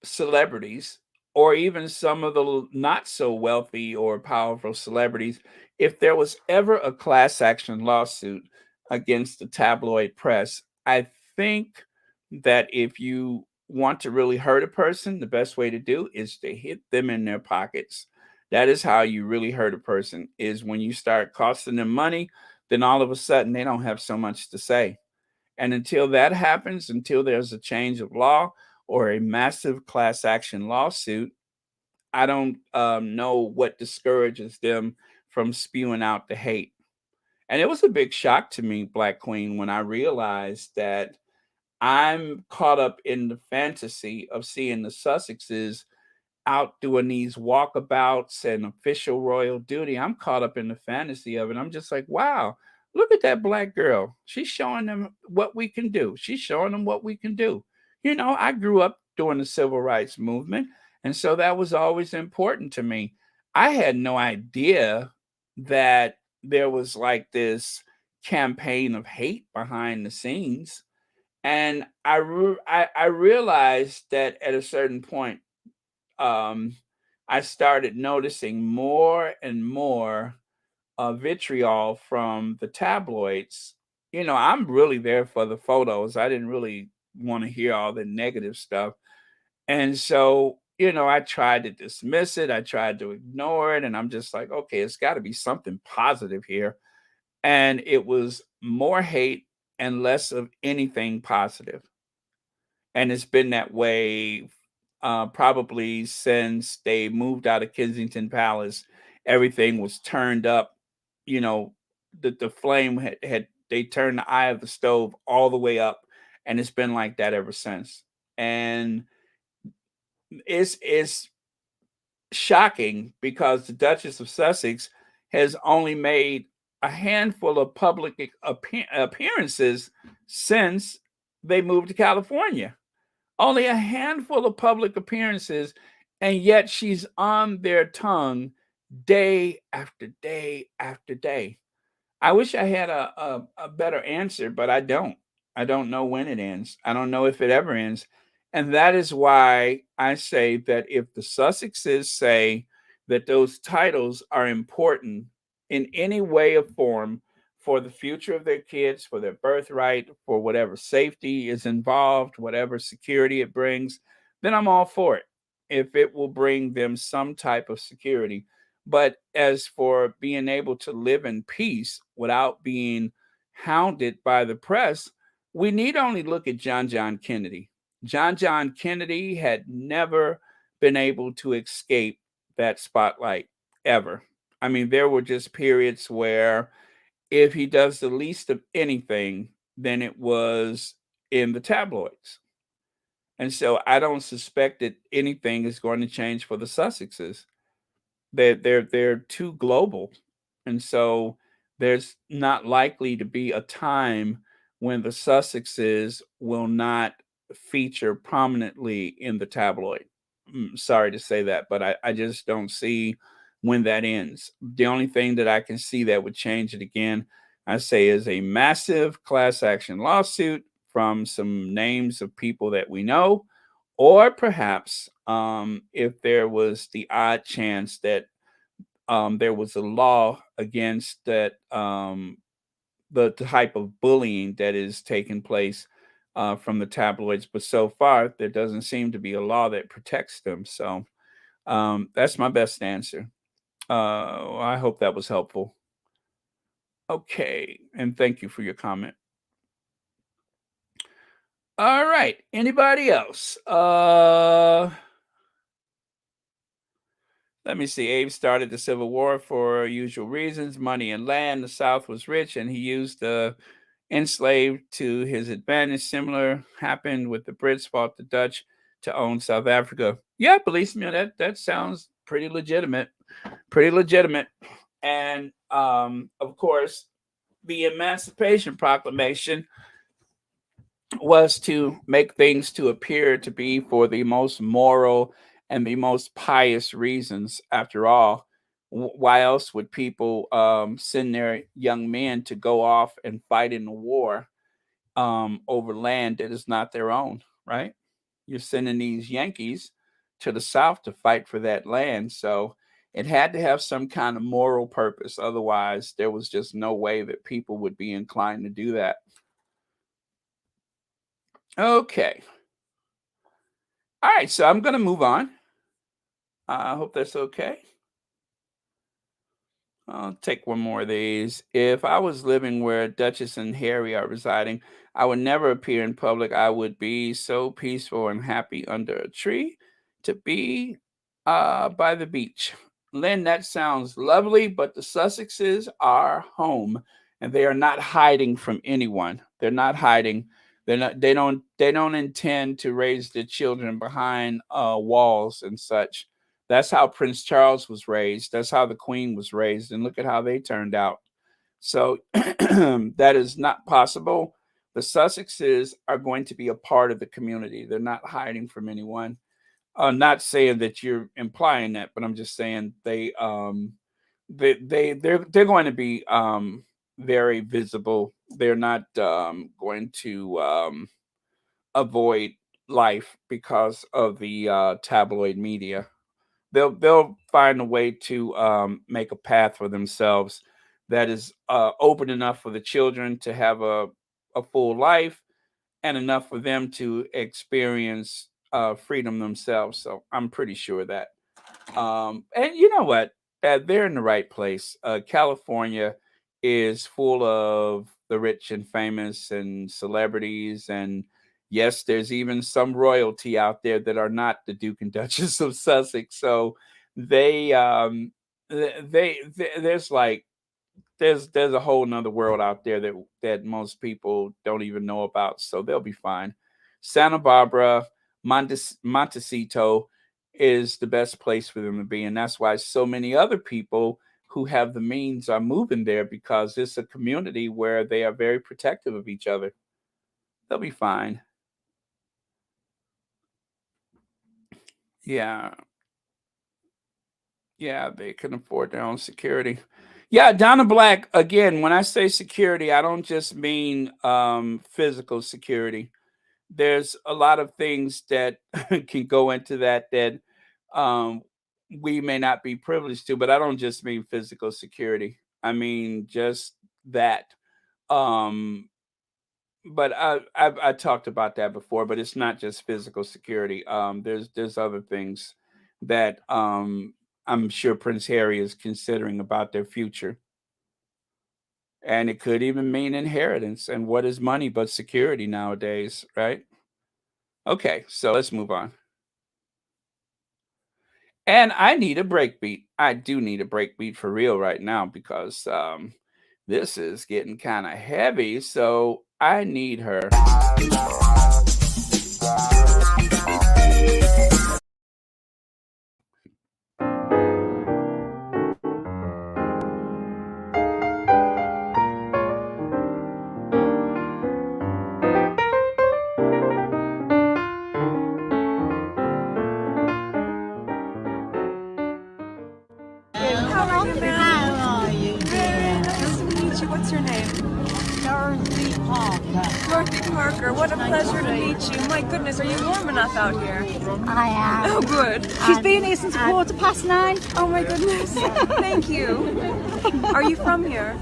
celebrities, or even some of the not so wealthy or powerful celebrities, if there was ever a class action lawsuit against the tabloid press, I think that if you want to really hurt a person, the best way to do is to hit them in their pockets. That is how you really hurt a person, is when you start costing them money, then all of a sudden they don't have so much to say. And until that happens, until there's a change of law or a massive class action lawsuit, I don't know what discourages them from spewing out the hate. And it was a big shock to me, Black Queen, when I realized that I'm caught up in the fantasy of seeing the Sussexes out doing these walkabouts and official royal duty. I'm caught up in the fantasy of it. I'm just like, wow, look at that black girl. She's showing them what we can do. She's showing them what we can do. You know, I grew up during the civil rights movement, and so that was always important to me. I had no idea that there was like this campaign of hate behind the scenes. And I realized that at a certain point, um, I started noticing more and more vitriol from the tabloids. You know, I'm really there for the photos. I didn't really want to hear all the negative stuff. And so, I tried to dismiss it, I tried to ignore it. And I'm just like, okay, it's got to be something positive here. And it was more hate and less of anything positive. And it's been that way probably since they moved out of Kensington Palace. Everything was turned up. You know, the flame had they turned the eye of the stove all the way up, and it's been like that ever since. And it's shocking because the Duchess of Sussex has only made a handful of public appearances since they moved to California. Only a handful of public appearances, and yet she's on their tongue day after day after day. I wish I had a better answer, but I don't. I don't know when it ends. I don't know if it ever ends. And that is why I say that if the Sussexes say that those titles are important in any way or form for the future of their kids, for their birthright, for whatever safety is involved, whatever security it brings, then I'm all for it. If it will bring them some type of security. But as for being able to live in peace without being hounded by the press, we need only look at John Kennedy. John Kennedy had never been able to escape that spotlight ever. I mean, there were just periods where if he does the least of anything, then it was in the tabloids. And so I don't suspect that anything is going to change for the Sussexes. They're too global, and so there's not likely to be a time when the Sussexes will not feature prominently in the tabloid. Sorry to say that, but I just don't see when that ends. The only thing that I can see that would change it again, I say, is a massive class action lawsuit from some names of people that we know, or perhaps if there was the odd chance that there was a law against that the type of bullying that is taking place from the tabloids. But so far, there doesn't seem to be a law that protects them. So that's my best answer. I hope that was helpful. Okay, and thank you for your comment. All right, anybody else? Let me see. Abe started the Civil War for usual reasons, money and land. The South was rich, and he used the enslaved to his advantage. Similar happened with the Brits, fought the Dutch to own South Africa. Yeah, policeman, that sounds pretty legitimate. Pretty legitimate. And of course, the Emancipation Proclamation was to make things to appear to be for the most moral and the most pious reasons. After all, why else would people send their young men to go off and fight in a war over land that is not their own, right? You're sending these Yankees to the South to fight for that land. So it had to have some kind of moral purpose. Otherwise, there was just no way that people would be inclined to do that. Okay. All right. So I'm going to move on. I hope that's okay. I'll take one more of these. If I was living where Duchess and Harry are residing, I would never appear in public. I would be so peaceful and happy under a tree to be by the beach. Lynn, that sounds lovely, but the Sussexes are home and they are not hiding from anyone. They're not hiding. They don't intend to raise their children behind walls and such. That's how Prince Charles was raised. That's how the Queen was raised. And look at how they turned out. So that is not possible. The Sussexes are going to be a part of the community. They're not hiding from anyone. Not saying that you're implying that, but I'm just saying they're going to be very visible. They're not going to avoid life because of the tabloid media. They'll find a way to make a path for themselves that is open enough for the children to have a full life and enough for them to experience freedom themselves. So I'm pretty sure that. And you know what? They're in the right place. California is full of the rich and famous and celebrities. And yes, there's even some royalty out there that are not the Duke and Duchess of Sussex. So they, there's like there's a whole nother world out there that most people don't even know about, so they'll be fine. Santa Barbara, Montecito is the best place for them to be, and that's why so many other people who have the means are moving there because it's a community where they are very protective of each other. They'll be fine. Yeah, yeah, they can afford their own security. Yeah, Donna Black, again, when I say security, I don't just mean physical security. There's a lot of things that can go into that um, we may not be privileged to, but I don't just mean physical security. I mean just that. Um, but I talked about that before, but it's not just physical security. There's other things that I'm sure Prince Harry is considering about their future, and it could even mean inheritance. And what is money but security nowadays, right? Okay, so let's move on. And I need a breakbeat. I do need a breakbeat for real right now because this is getting kind of heavy. So I need her. How are you, ma'am? How are you, dear? Nice to meet you. What's your name? Dorothy Parker. Dorothy Parker. What a pleasure to meet you. My goodness, are you warm enough out here? I am. Oh, good. She's been here since 9:15. Oh, my goodness. Thank you. Are you from here?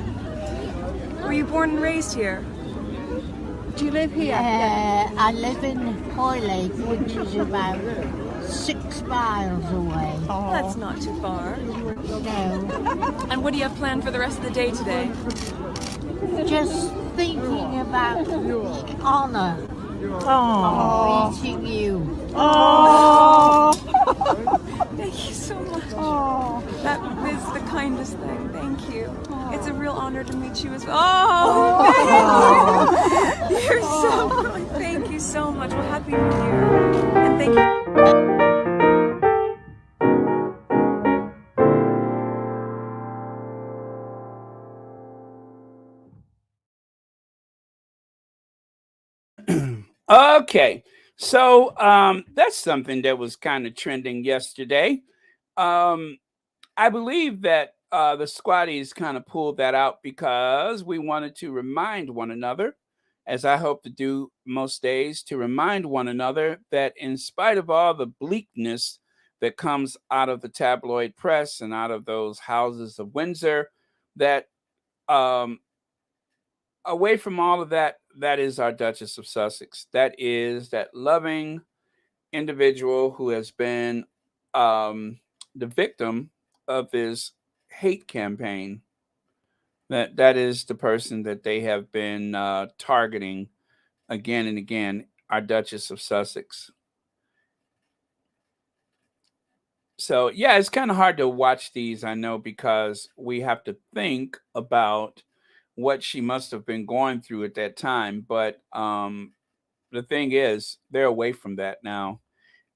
Were you born and raised here? Do you live here? I live in Hoylake, which is about 6 miles away. That's not too far. No, And what do you have planned for the rest of the day today? just thinking about the honour Oh. of meeting you. Oh. Thank you so much. Oh. That is the kindest thing. Thank you. It's a real honor to meet you as well. Oh, thank you. You're so good. Thank you so much. Well, Happy New Year. And thank you. Okay, so that's something that was kind of trending yesterday. Um, I believe that the squatties kind of pulled that out because we wanted to remind one another, as I hope to do most days, to remind one another that in spite of all the bleakness that comes out of the tabloid press and out of those houses of Windsor, that um, away from all of that, that is our Duchess of Sussex. That is that loving individual who has been um, the victim of this hate campaign. That is the person that they have been targeting again and again. Our Duchess of Sussex. So yeah, it's kind of hard to watch these. I know because we have to think about what she must have been going through at that time. But the thing is, they're away from that now,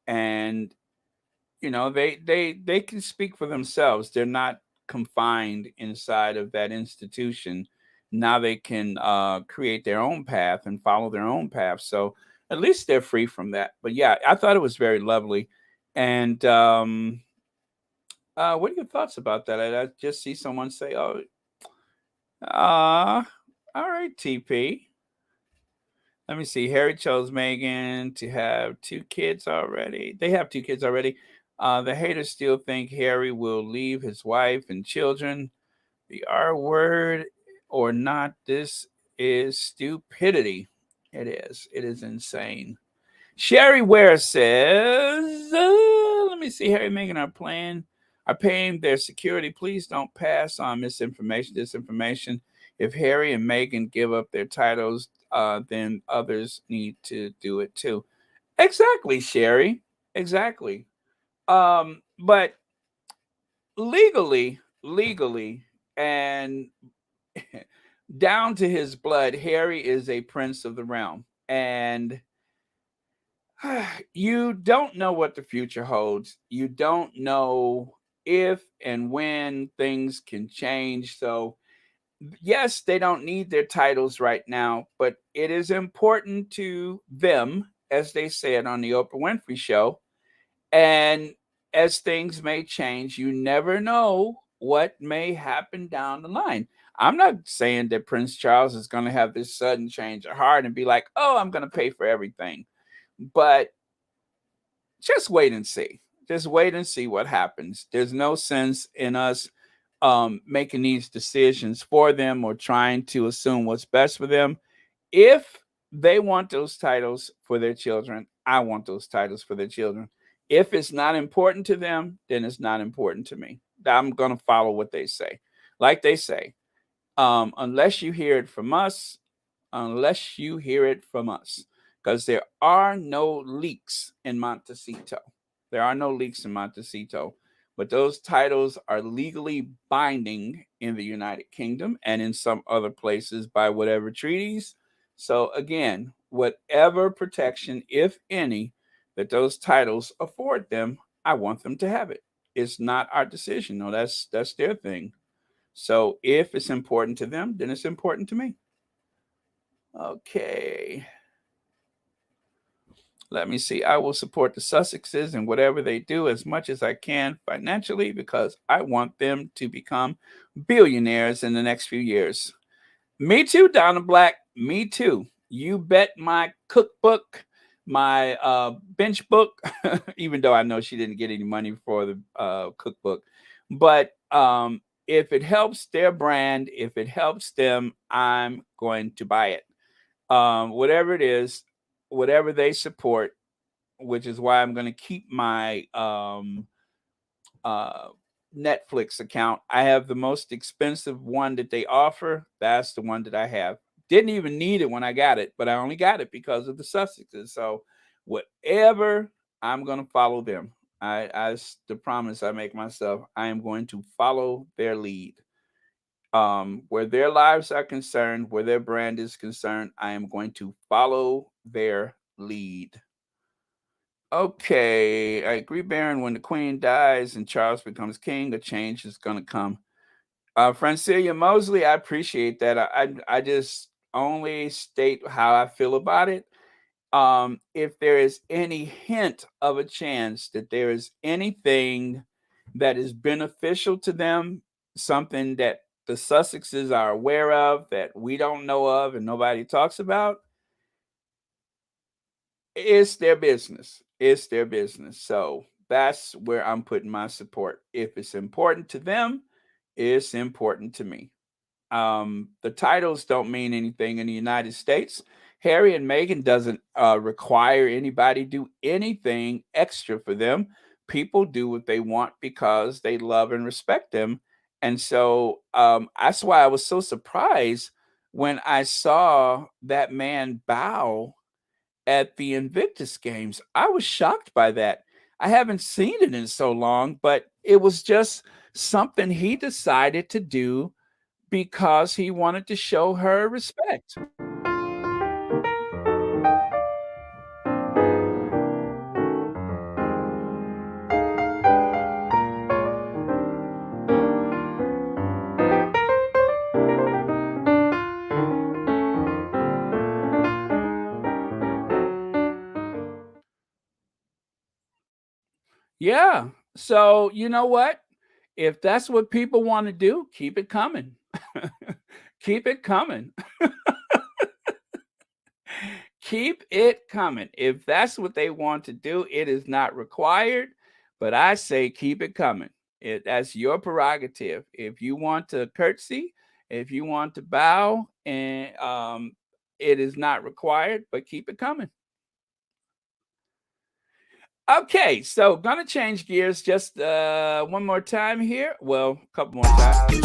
and they can speak for themselves. They're not confined inside of that institution. Now they can create their own path and follow their own path. So at least they're free from that. But yeah, I thought it was very lovely. And what are your thoughts about that? I just see someone say, "Oh, all right, TP." Let me see. Harry chose Meghan to have 2 kids already. They have 2 kids already. The haters still think Harry will leave his wife and children. The R word or not, this is stupidity. It is. It is insane. Sherry Ware says, let me see. Harry and Meghan are paying their security. Please don't pass on misinformation, disinformation. If Harry and Meghan give up their titles, then others need to do it too. Exactly, Sherry. Exactly. But legally, and down to his blood, Harry is a prince of the realm. And you don't know what the future holds. You don't know if and when things can change. So, yes, they don't need their titles right now, but it is important to them, as they said on the Oprah Winfrey Show. And as things may change, you never know what may happen down the line. I'm not saying that Prince Charles is going to have this sudden change of heart and be like, oh, I'm going to pay for everything. But just wait and see. Just wait and see what happens. There's no sense in us making these decisions for them or trying to assume what's best for them. If they want those titles for their children, I want those titles for their children. If it's not important to them, then it's not important to me. I'm going to follow what they say. Like they say, unless you hear it from us, because there are no leaks in Montecito. There are no leaks in Montecito, but those titles are legally binding in the United Kingdom and in some other places by whatever treaties. So again, whatever protection, if any, that those titles afford them, I want them to have it. It's not our decision. No, that's their thing. So if it's important to them, then it's important to me. Okay. Let me see. I will support the Sussexes and whatever they do as much as I can financially because I want them to become billionaires in the next few years. Me too, Donna Black. Me too. You bet my cookbook, my bench book, even though I know she didn't get any money for the cookbook. But if it helps their brand, if it helps them, I'm going to buy it. Whatever it is, whatever they support, which is why I'm going to keep my Netflix account. I have the most expensive one that they offer. That's the one that I have. Didn't even need it when I got it, but I only got it because of the Sussexes. So whatever, I'm going to follow them. As the promise I make myself, I am going to follow their lead. Where their lives are concerned, where their brand is concerned, I am going to follow their lead. Okay, I agree, Baron. When the Queen dies and Charles becomes king, a change is going to come. Francilia Mosley, I appreciate that. I just only state how I feel about it. If there is any hint of a chance that there is anything that is beneficial to them, something that the Sussexes are aware of that we don't know of and nobody talks about, it's their business. It's their business. So that's where I'm putting my support. If it's important to them, it's important to me. The titles don't mean anything in the United States. Harry and Meghan doesn't require anybody do anything extra for them. People do what they want because they love and respect them. And so that's why I was so surprised when I saw that man bow at the Invictus Games. I was shocked by that. I haven't seen it in so long, but it was just something he decided to do because he wanted to show her respect. Yeah. So, you know what? If that's what people want to do, keep it coming. Keep it coming. Keep it coming. If that's what they want to do, it is not required, but I say keep it coming. That's your prerogative. If you want to curtsy, if you want to bow, and it is not required, but keep it coming. Okay, so gonna change gears just one more time here. Well, a couple more times.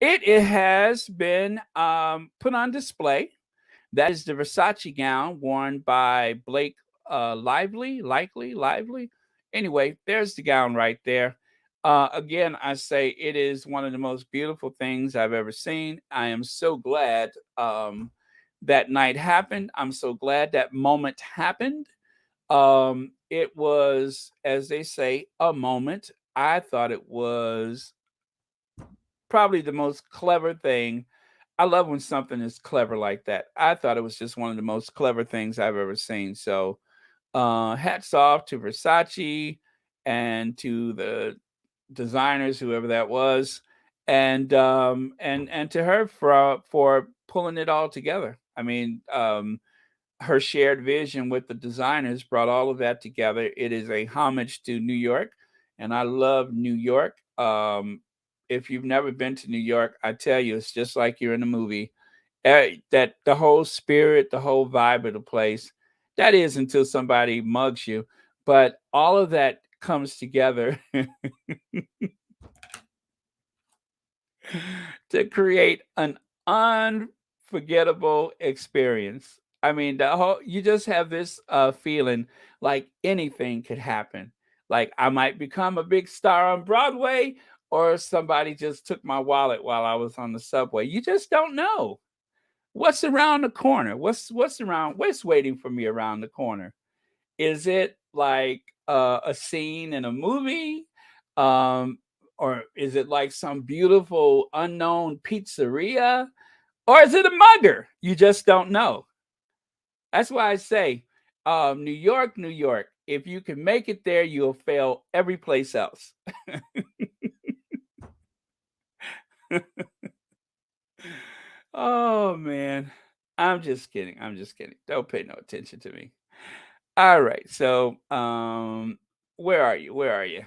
It has been put on display. That is the Versace gown worn by Blake Lively. Anyway, there's the gown right there. Again, I say it is one of the most beautiful things I've ever seen. I am so glad that night happened. I'm so glad that moment happened. It was, as they say, a moment. I thought it was probably the most clever thing. I love when something is clever like that. I thought it was just one of the most clever things I've ever seen. So, hats off to Versace and to the designers, whoever that was, and to her for pulling it all together. I mean, her shared vision with the designers brought all of that together. It is a homage to New York, and I love New York. If you've never been to New York, I tell you, it's just like you're in a movie. That the whole spirit, the whole vibe of the place. That is until somebody mugs you, but all of that comes together to create an unforgettable experience. I mean, the whole you just have this feeling like anything could happen. Like I might become a big star on Broadway, or somebody just took my wallet while I was on the subway. You just don't know what's around the corner. What's waiting for me around the corner? Is it like a scene in a movie? Um, or is it like some beautiful unknown pizzeria? Or is it a mugger? You just don't know. That's why I say, New York, New York. If you can make it there, you'll fail every place else. Oh man. I'm just kidding. I'm just kidding. Don't pay no attention to me. All right. So, where are you? Where are you?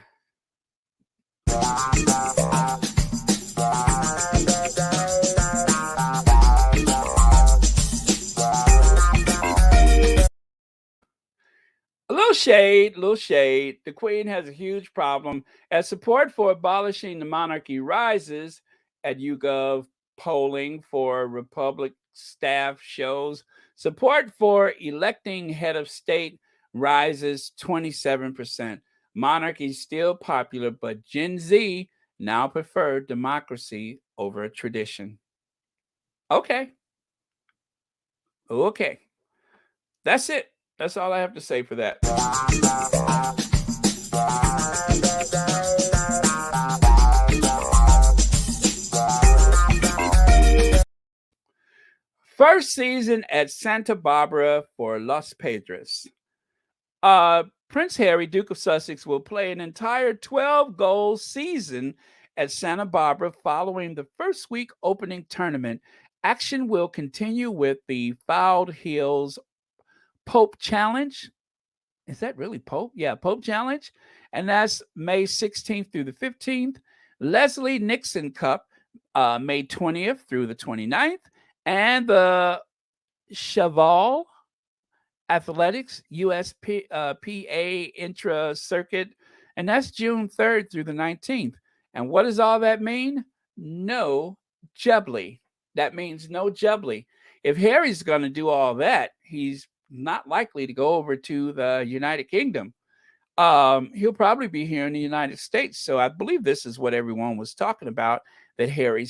A little shade, little shade. The Queen has a huge problem as support for abolishing the monarchy rises at YouGov polling for Republic staff shows support for electing head of state rises 27%. Monarchy still popular, but Gen Z now prefer democracy over tradition. Okay. Okay. That's it. That's all I have to say for that. First season at Santa Barbara for Los Padres. Prince Harry, Duke of Sussex, will play an entire 12-goal season at Santa Barbara following the first week opening tournament. Action will continue with the Fouled Hills Pope Challenge. Is that really Pope? Yeah, Pope Challenge. And that's May 16th through the 15th. Leslie Nixon Cup, May 20th through the 29th. And the Cheval Athletics USPA Intra Circuit. And that's June 3rd through the 19th. And what does all that mean? No Jubilee. That means no Jubilee. If Harry's going to do all that, he's not likely to go over to the United Kingdom. He'll probably be here in the United States. So I believe this is what everyone was talking about, that Harry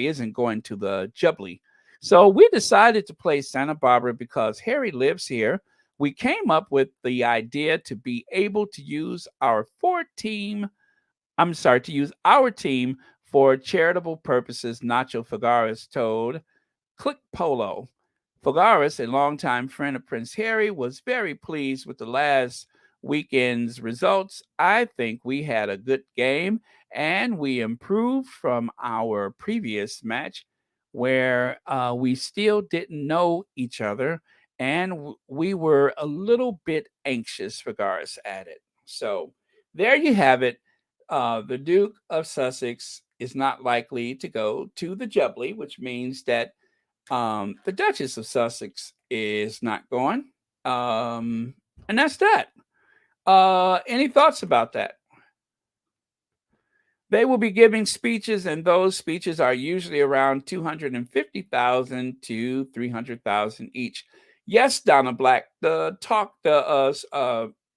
isn't going to the Jubilee. So we decided to play Santa Barbara because Harry lives here. We came up with the idea to be able to use our team for charitable purposes, Nacho Figueres told Click Polo. Figueres, a longtime friend of Prince Harry, was very pleased with the last weekend's results. I think we had a good game and we improved from our previous match where we still didn't know each other and we were a little bit anxious, Figueres added. So there you have it. The Duke of Sussex is not likely to go to the Jubilee, which means that the Duchess of Sussex is not going. And that's that. Any thoughts about that? They will be giving speeches, and those speeches are usually around 250,000 to 300,000 each. Yes, Donna Black, the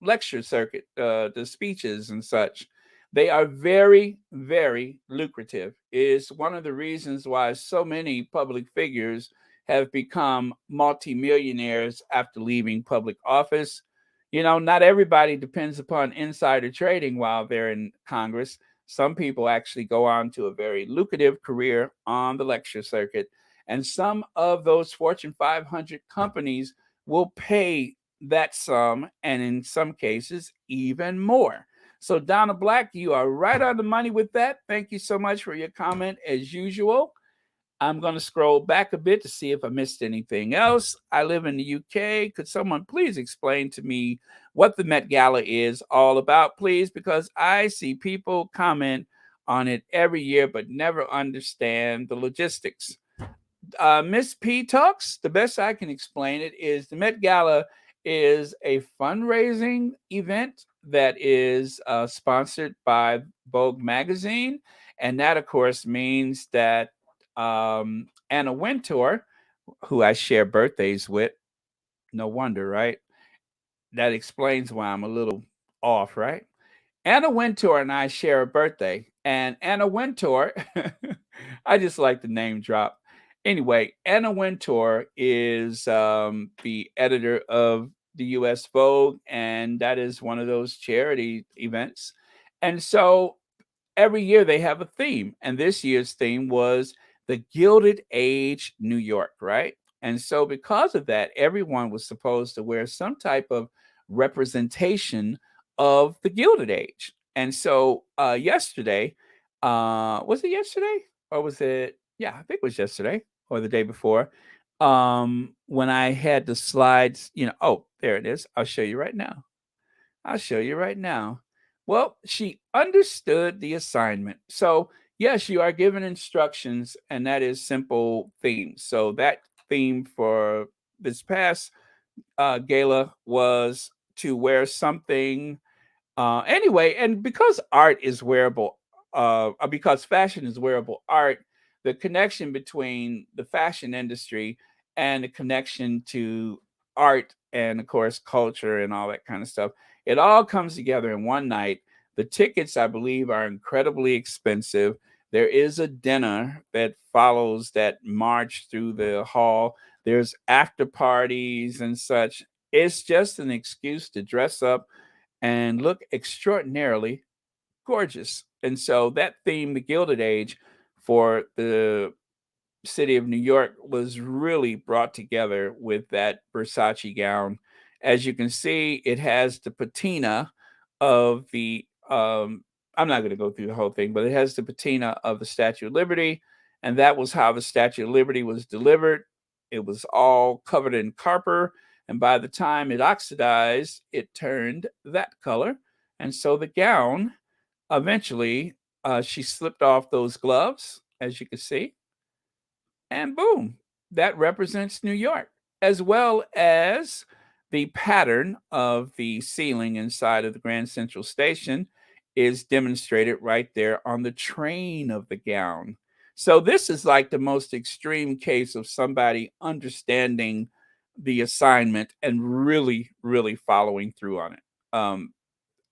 lecture circuit, the speeches and such. They are very, very lucrative. Is one of the reasons why so many public figures have become multimillionaires after leaving public office. Not everybody depends upon insider trading while they're in Congress. Some people actually go on to a very lucrative career on the lecture circuit. And some of those Fortune 500 companies will pay that sum, and in some cases, even more. So, Donna Black, you are right on the money with that. Thank you so much for your comment, as usual. I'm going to scroll back a bit to see if I missed anything else. I live in the UK. Could someone please explain to me what the Met Gala is all about, please? Because I see people comment on it every year, but never understand the logistics. Miss P talks. The best I can explain it is the Met Gala is a fundraising event that is sponsored by Vogue magazine, and that, of course, means that Anna Wintour, who I share birthdays with, no wonder, right? That explains why I'm a little off, right? Anna Wintour and I share a birthday, and Anna Wintour, I just like the name drop. Anyway, Anna Wintour is the editor of the U.S. Vogue, and that is one of those charity events. And so every year they have a theme, and this year's theme was the Gilded Age New York, right? And so because of that, everyone was supposed to wear some type of representation of the Gilded Age. And so yesterday, was it yesterday or was it? Yeah, I think it was yesterday or the day before. When I had the slides, oh, there it is. I'll show you right now. I'll show you right now. Well, she understood the assignment. So, yes, you are given instructions, and that is simple themes. So, that theme for this past gala was to wear something anyway, and because art is wearable, because fashion is wearable art, the connection between the fashion industry and the connection to art and, of course, culture and all that kind of stuff, it all comes together in one night. The tickets, I believe, are incredibly expensive. There is a dinner that follows that march through the hall. There's after parties and such. It's just an excuse to dress up and look extraordinarily gorgeous. And so that theme, the Gilded Age, for the city of New York was really brought together with that Versace gown. As you can see, it has the patina of the I'm not going to go through the whole thing, but it has the patina of the Statue of Liberty, and that was how the Statue of Liberty was delivered. It was all covered in copper, and by the time it oxidized, it turned that color. And so the gown, eventually, she slipped off those gloves, as you can see, and boom, that represents New York, as well as the pattern of the ceiling inside of the Grand Central Station is demonstrated right there on the train of the gown. So this is like the most extreme case of somebody understanding the assignment and really, really following through on it.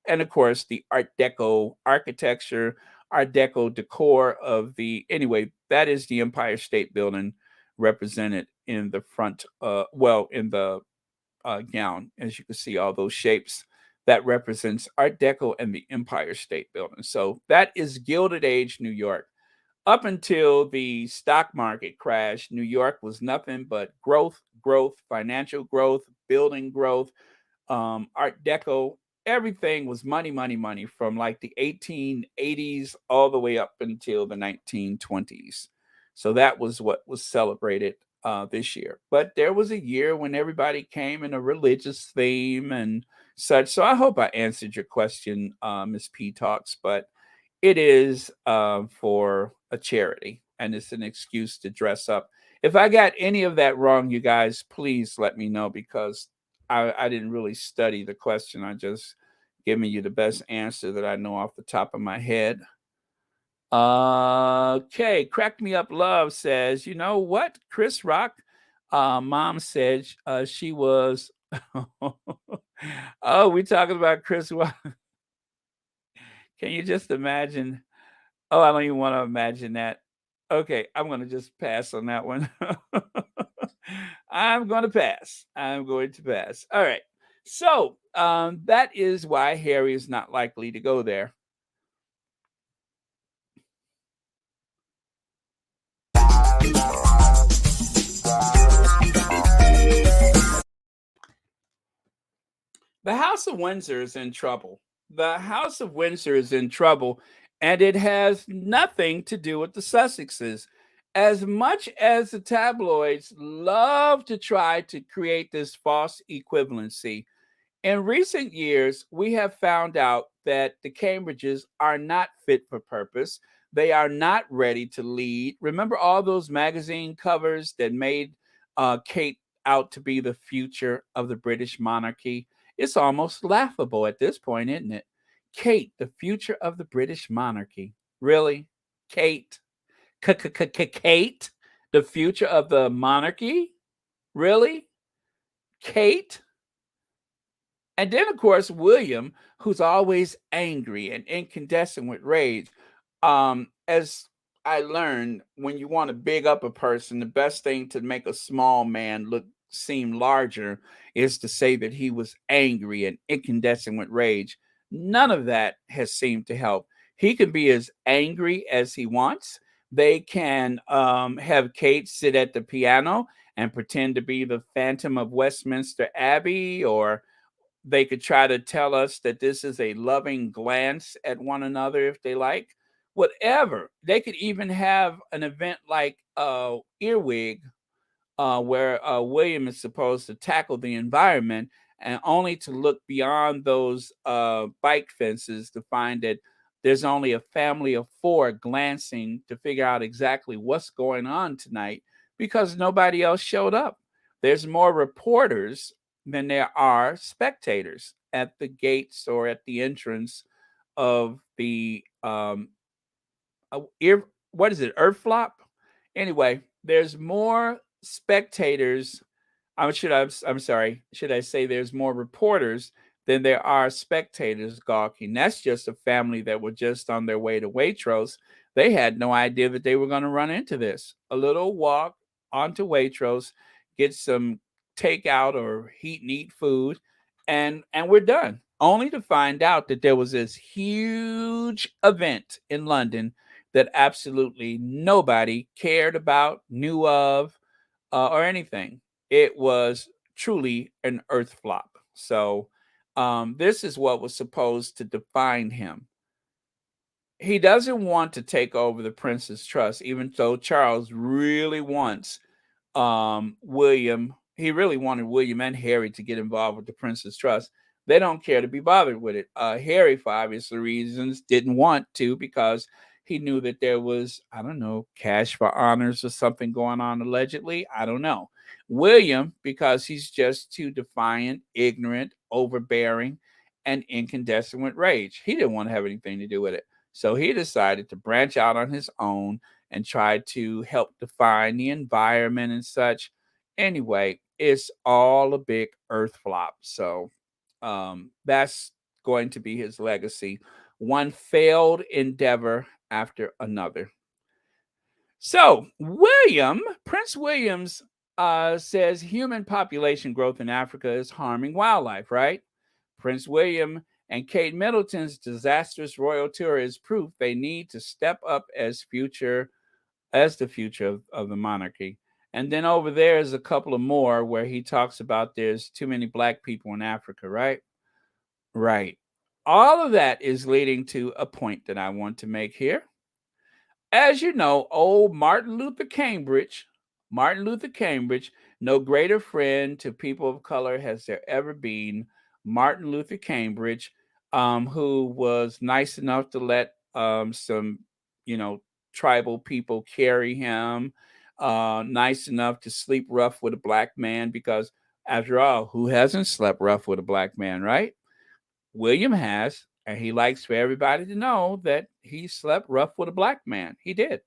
And of course, the Art Deco architecture, Art Deco decor of anyway, that is the Empire State Building represented in the front, in the gown. As you can see, all those shapes that represents Art Deco and the Empire State Building. So that is Gilded Age New York. Up until the stock market crash, New York was nothing but growth, financial growth, building growth, Art Deco. Everything was money, money, money from like the 1880s all the way up until the 1920s. So that was what was celebrated this year. But there was a year when everybody came in a religious theme and such. So I hope I answered your question, Miss P Talks. But it is for a charity, and it's an excuse to dress up. If I got any of that wrong, you guys, please let me know, because I didn't really study the question. I just giving you the best answer that I know off the top of my head. Okay, Crack Me Up Love says, you know what? Chris Rock, mom said she was. Oh, we talking about Chris Rock. Can you just imagine? Oh, I don't even want to imagine that. Okay, I'm going to just pass on that one. I'm going to pass. I'm going to pass. All right. So that is why Harry is not likely to go there. The House of Windsor is in trouble. The House of Windsor is in trouble, and it has nothing to do with the Sussexes. As much as the tabloids love to try to create this false equivalency, in recent years, we have found out that the Cambridges are not fit for purpose. They are not ready to lead. Remember all those magazine covers that made Kate out to be the future of the British monarchy? It's almost laughable at this point, isn't it? Kate, the future of the British monarchy. Really? Kate? Kate, the future of the monarchy? Really? Kate? And then, of course, William, who's always angry and incandescent with rage. As I learned, when you want to big up a person, the best thing to make a small man seem larger is to say that he was angry and incandescent with rage. None of that has seemed to help. He can be as angry as he wants. They can have Kate sit at the piano and pretend to be the Phantom of Westminster Abbey, or they could try to tell us that this is a loving glance at one another if they like. Whatever. They could even have an event like Earwig, where William is supposed to tackle the environment, and only to look beyond those bike fences to find that there's only a family of four glancing to figure out exactly what's going on tonight because nobody else showed up. There's more reporters than there are spectators at the gates or at the entrance of the what is it, Earth Flop? Anyway, there's more spectators. I'm sorry. Should I say there's more reporters than there are spectators gawking? That's just a family that were just on their way to Waitrose. They had no idea that they were going to run into this. A little walk onto Waitrose, get some takeout or heat and eat food, and we're done. Only to find out that there was this huge event in London that absolutely nobody cared about, knew of, or anything. It was truly an earth flop. So this is what was supposed to define him. He doesn't want to take over the Prince's Trust, even though Charles really wants William. He really wanted William and Harry to get involved with the Prince's Trust. They don't care to be bothered with it. Harry, for obvious reasons, didn't want to because he knew that there was, I don't know, cash for honors or something going on allegedly. I don't know. William, because he's just too defiant, ignorant, overbearing, and incandescent with rage. He didn't want to have anything to do with it. So he decided to branch out on his own and try to help define the environment and such. Anyway, it's all a big earth flop. So that's going to be his legacy. One failed endeavor after another. So Prince Williams says human population growth in Africa is harming wildlife, right? Prince William and Kate Middleton's disastrous royal tour is proof they need to step up as the future of the monarchy. And then over there is a couple of more where he talks about there's too many black people in Africa, right? Right. All of that is leading to a point that I want to make here. As you know, old Martin Luther Cambridge, no greater friend to people of color has there ever been. Martin Luther Cambridge, who was nice enough to let some, tribal people carry him, nice enough to sleep rough with a black man, because after all, who hasn't slept rough with a black man, right? William has, and he likes for everybody to know that he slept rough with a black man. He did.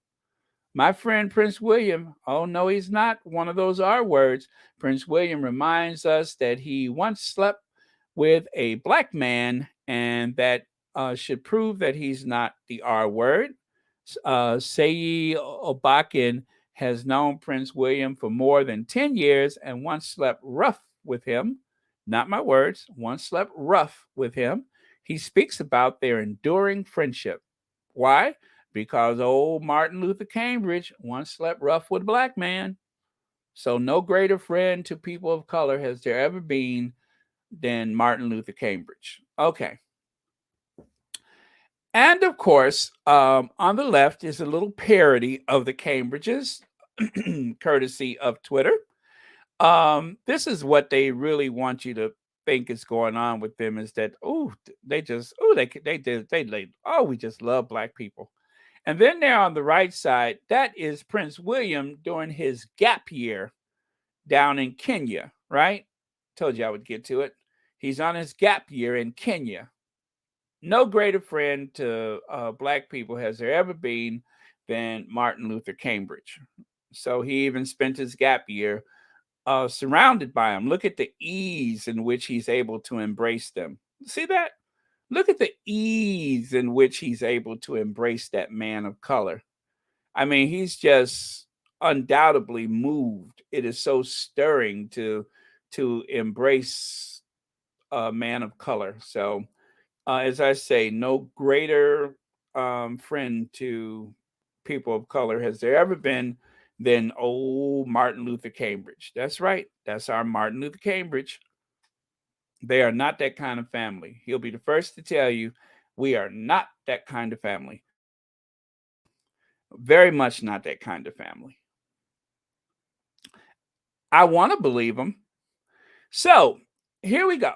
My friend Prince William, oh no, he's not one of those R words. Prince William reminds us that he once slept with a black man and that should prove that he's not the R word. Seyi Obakin has known Prince William for more than 10 years and once slept rough with him. Not my words, once slept rough with him. He speaks about their enduring friendship. Why? Because old Martin Luther Cambridge once slept rough with a black man. So no greater friend to people of color has there ever been than Martin Luther Cambridge. Okay. And of course, on the left is a little parody of the Cambridges, courtesy of Twitter. This is what they really want you to think is going on with them is that we just love black people. And then there on the right side, that is Prince William during his gap year down in Kenya, right? Told you I would get to it. He's on his gap year in Kenya. No greater friend to black people has there ever been than Martin Luther Cambridge. So he even spent his gap year surrounded by them. Look at the ease in which he's able to embrace them. See that? Look at the ease in which he's able to embrace that man of color. I mean, he's just undoubtedly moved. It is so stirring to embrace a man of color. So, as I say, no greater friend to people of color has there ever been than old Martin Luther Cambridge. That's right. That's our Martin Luther Cambridge. They are not that kind of family. He'll be the first to tell you we are not that kind of family. Very much not that kind of family. I want to believe him. So here we go.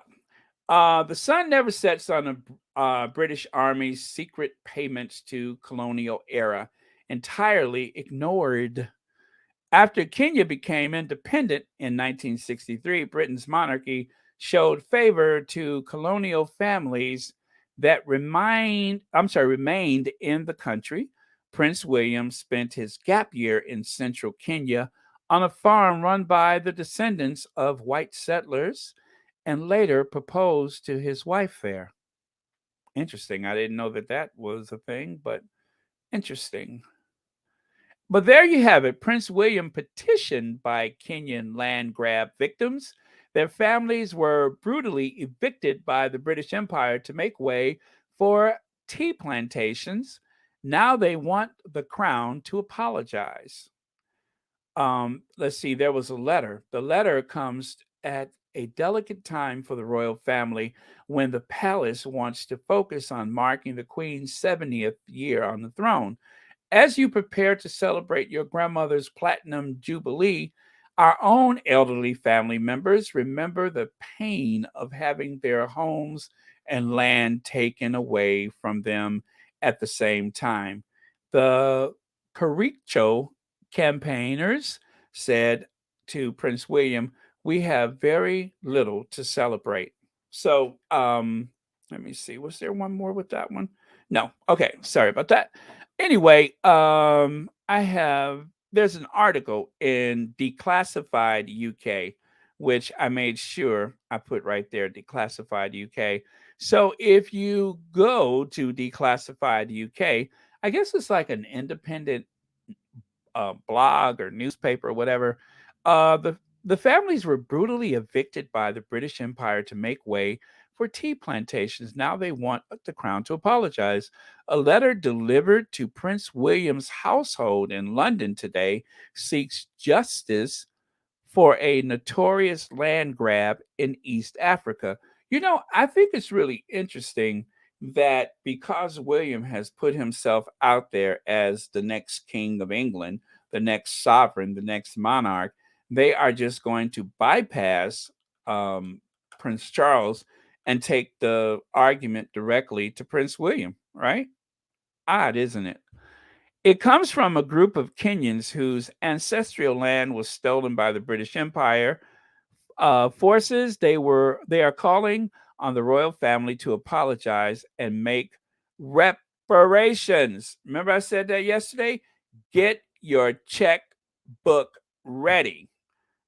The sun never sets on the British Army's secret payments to colonial era, entirely ignored. After Kenya became independent in 1963, Britain's monarchy showed favor to colonial families that remained in the country. Prince William spent his gap year in central Kenya on a farm run by the descendants of white settlers and later proposed to his wife there. Interesting. I didn't know that was a thing, but interesting. But there you have it. Prince William petitioned by Kenyan land grab victims. Their families were brutally evicted by the British Empire to make way for tea plantations. Now they want the crown to apologize. Let's see, there was a letter. The letter comes at a delicate time for the royal family when the palace wants to focus on marking the Queen's 70th year on the throne. As you prepare to celebrate your grandmother's platinum jubilee, our own elderly family members remember the pain of having their homes and land taken away from them at the same time. The Kericho campaigners said to Prince William, "We have very little to celebrate." So, let me see. Was there one more with that one? No. Okay. Sorry about that. Anyway, there's an article in Declassified UK, which I made sure I put right there, Declassified UK. So if you go to Declassified UK, I guess it's like an independent blog or newspaper or whatever. The families were brutally evicted by the British Empire to make way for tea plantations. Now they want the crown to apologize. A letter delivered to Prince William's household in London today seeks justice for a notorious land grab in East Africa. You know, I think it's really interesting that because William has put himself out there as the next king of England, the next sovereign, the next monarch, they are just going to bypass Prince Charles and take the argument directly to Prince William, right? Odd, isn't it? It comes from a group of Kenyans whose ancestral land was stolen by the British Empire forces. They are calling on the royal family to apologize and make reparations. Remember I said that yesterday? Get your checkbook ready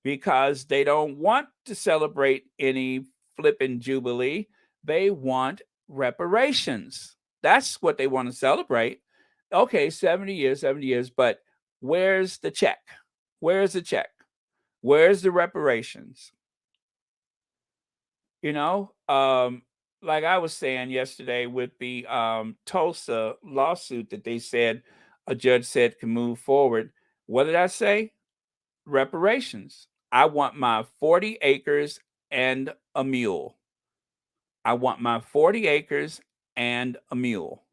because they don't want to celebrate any flipping jubilee. They want reparations. That's what they want to celebrate. Okay, 70 years, but where's the check? Where's the check? Where's the reparations? You know, like I was saying yesterday with the Tulsa lawsuit that they said a judge said can move forward. What did I say? Reparations. I want my 40 acres and a mule. I want my 40 acres and a mule.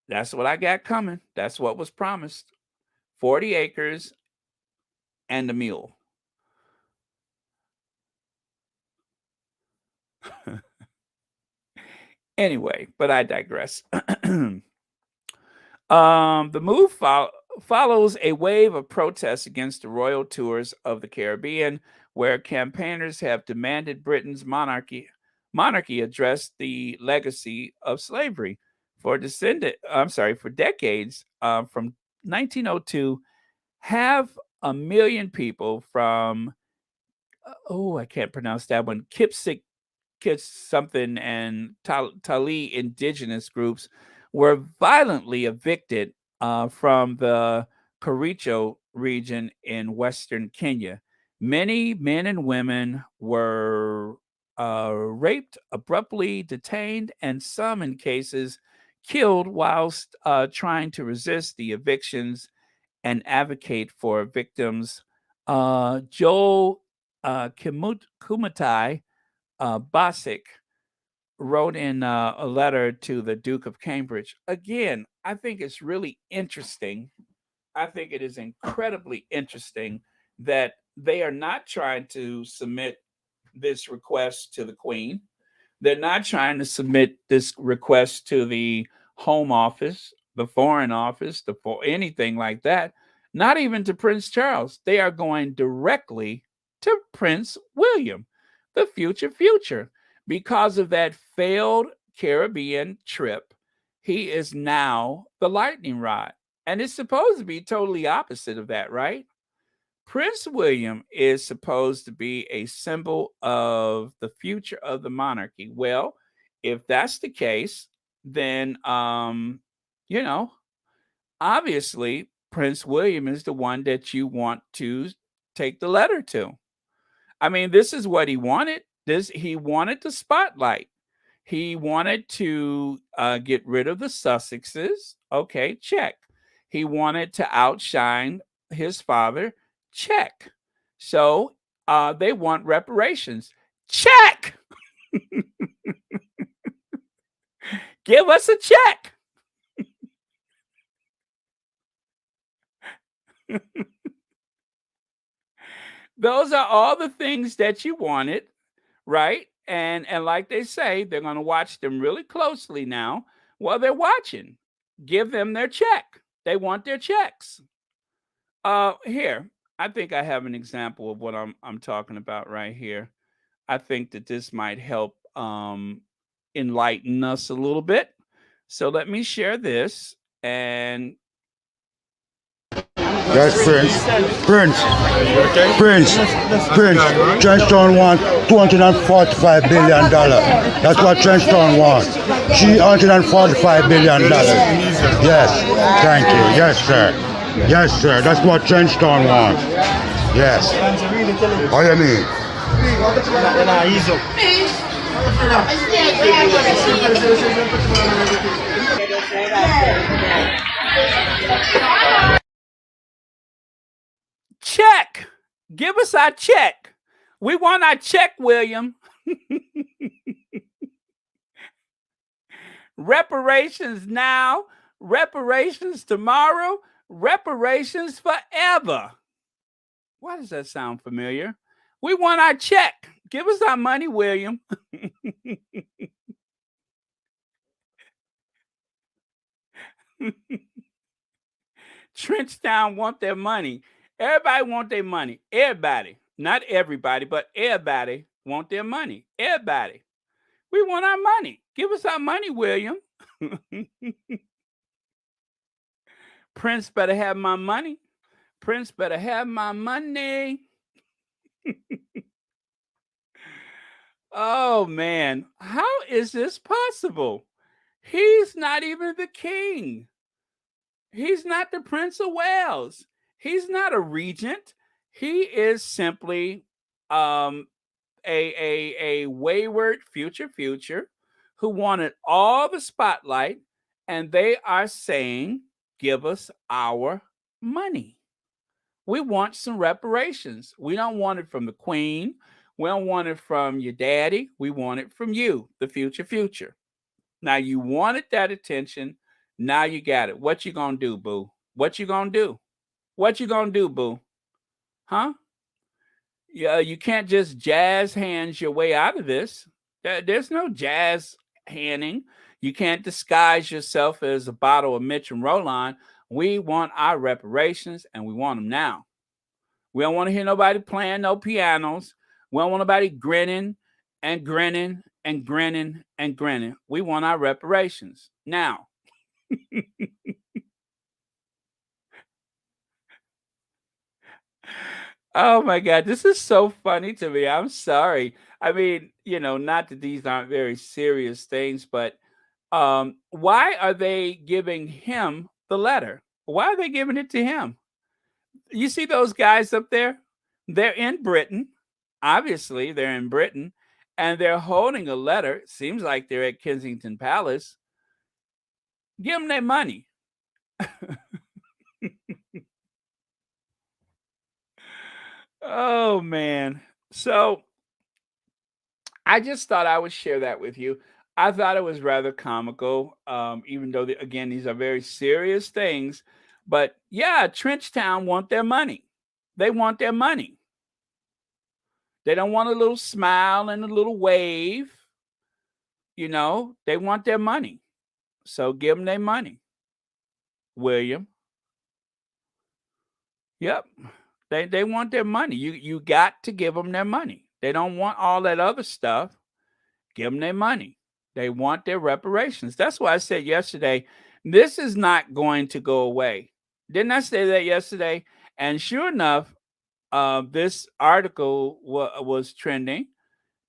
That's what I got coming. That's what was promised. 40 acres and a mule. Anyway, but I digress. The move follows a wave of protests against the royal tours of the Caribbean, where campaigners have demanded Britain's monarchy address the legacy of slavery. For decades, from 1902, half a million people from I can't pronounce that one, Kipsik something and Tali indigenous groups were violently evicted from the Kericho region in western Kenya. Many men and women were raped, abruptly detained, and some, in cases, killed whilst trying to resist the evictions and advocate for victims. Joel Kumutai Basic wrote in a letter to the Duke of Cambridge. Again, I think it's really interesting. I think it is incredibly interesting that they are not trying to submit this request to the Queen. They're not trying to submit this request to the Home Office, the Foreign Office, anything like that. Not even to Prince Charles. They are going directly to Prince William, the future. Because of that failed Caribbean trip, he is now the lightning rod. And it's supposed to be totally opposite of that, right? Prince William is supposed to be a symbol of the future of the monarchy. Well, if that's the case, then, obviously Prince William is the one that you want to take the letter to. I mean, this is what he wanted. He wanted the spotlight. He wanted to get rid of the Sussexes. Okay, check. He wanted to outshine his father. Check. So they want reparations. Check. Give us a check. Those are all the things that you wanted, right? And like they say, they're going to watch them really closely now. Well, they're watching. Give them their check. They want their checks. Here, I think I have an example of what I'm talking about right here. I think that this might help enlighten us a little bit. So let me share this and Yes, Prince. Trenchtown wants $245 billion. That's what Trenchtown wants. $345 billion. Yes, thank you. Yes, sir. Yes, sir. That's what Trenchtown wants. Yes. What do you mean? check. Give us our check. We want our check, William. Reparations now, reparations tomorrow, reparations forever. Why does that sound familiar? We want our check. Give us our money, William. Trenchtown want their money. Everybody want their money. Everybody. Not everybody, but everybody want their money. Everybody. We want our money. Give us our money, William. Prince better have my money. Prince better have my money. Oh man, how is this possible? He's not even the king. He's not the Prince of Wales. He's not a regent. He is simply um a wayward future who wanted all the spotlight, and they are saying, give us our money. We want some reparations. We don't want it from the queen. We don't want it from your daddy. We want it from you, the future. Now you wanted that attention. Now you got it. What you gonna do, boo? What you gonna do? What you gonna do, boo? Huh? Yeah, you can't just jazz hands your way out of this. There's no jazz handing. You can't disguise yourself as a bottle of Mitch and Roll-On. We want our reparations, and we want them now. We don't want to hear nobody playing no pianos. We don't want nobody grinning and grinning and grinning and grinning. We want our reparations now. Oh my God, this is so funny to me. I'm sorry. I mean, not that these aren't very serious things, but why are they giving him the letter? Why are they giving it to him? You see those guys up there? They're in Britain. Obviously, they're in Britain, and they're holding a letter. Seems like they're at Kensington Palace. Give them their money. Oh man. So I just thought I would share that with you. I thought it was rather comical, even though, again, these are very serious things. But yeah, Trenchtown want their money. They want their money. They don't want a little smile and a little wave. They want their money. So give them their money, William. Yep. They want their money. You got to give them their money. They don't want all that other stuff. Give them their money. They want their reparations. That's why I said yesterday, this is not going to go away. Didn't I say that yesterday? And sure enough, this article was trending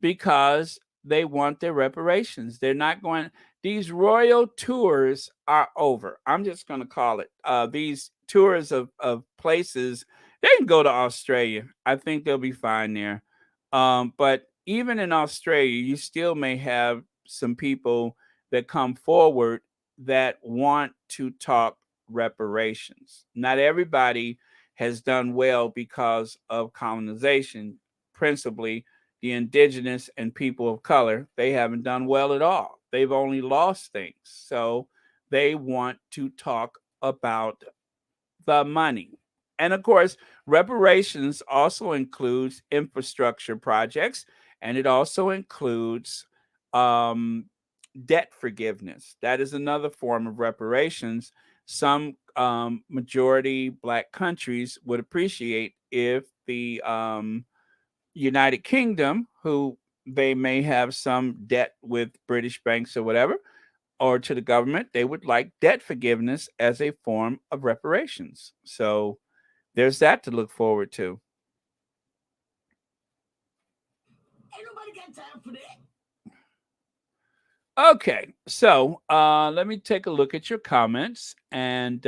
because they want their reparations. They're not going. These royal tours are over. I'm just going to call it. These tours of places, they can go to Australia. I think they'll be fine there. But even in Australia, you still may have some people that come forward that want to talk reparations. Not everybody has done well because of colonization, principally the indigenous and people of color. They haven't done well at all. They've only lost things. So they want to talk about the money. And of course, reparations also includes infrastructure projects, and it also includes debt forgiveness. That is another form of reparations. Some majority Black countries would appreciate if the United Kingdom, who they may have some debt with British banks or whatever, or to the government, they would like debt forgiveness as a form of reparations. So there's that to look forward to. Ain't nobody got time for that. Okay, so let me take a look at your comments and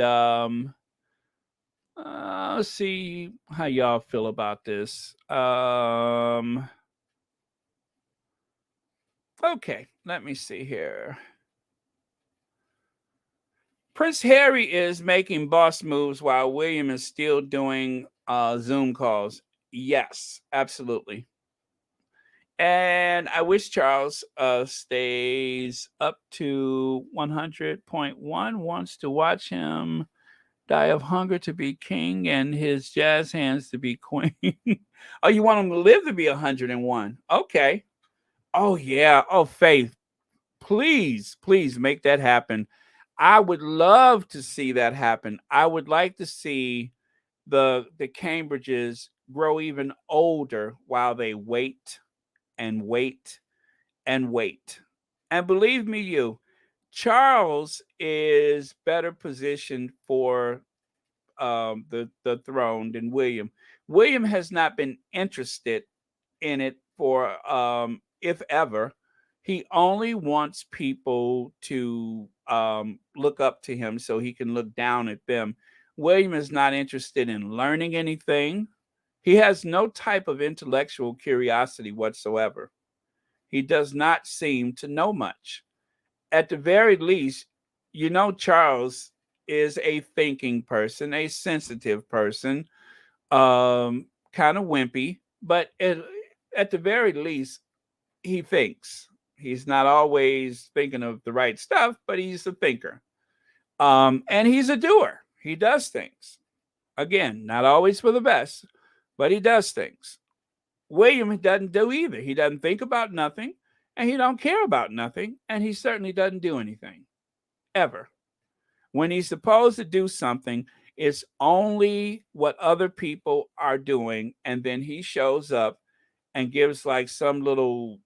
let's see how y'all feel about this. Okay, let me see here. Prince Harry is making boss moves while William is still doing Zoom calls. Yes, absolutely. And I wish Charles stays up to 100.1, wants to watch him die of hunger to be king and his jazz hands to be queen. Oh, you want him to live to be 101? Okay. Oh, yeah. Oh, Faith, please make that happen. I would love to see that happen. I would like to see the Cambridges grow even older while they wait and wait and wait. And believe me, Charles is better positioned for the throne than William. William has not been interested in it for if ever. He only wants people to look up to him so he can look down at them. William is not interested in learning anything. He has no type of intellectual curiosity whatsoever. He does not seem to know much. At the very least, Charles is a thinking person, a sensitive person, kind of wimpy, but at the very least, he thinks. He's not always thinking of the right stuff, but he's a thinker. And he's a doer. He does things. Again, not always for the best, but he does things. William doesn't do either. He doesn't think about nothing, and he don't care about nothing, and he certainly doesn't do anything ever. When he's supposed to do something, it's only what other people are doing, and then he shows up and gives like some little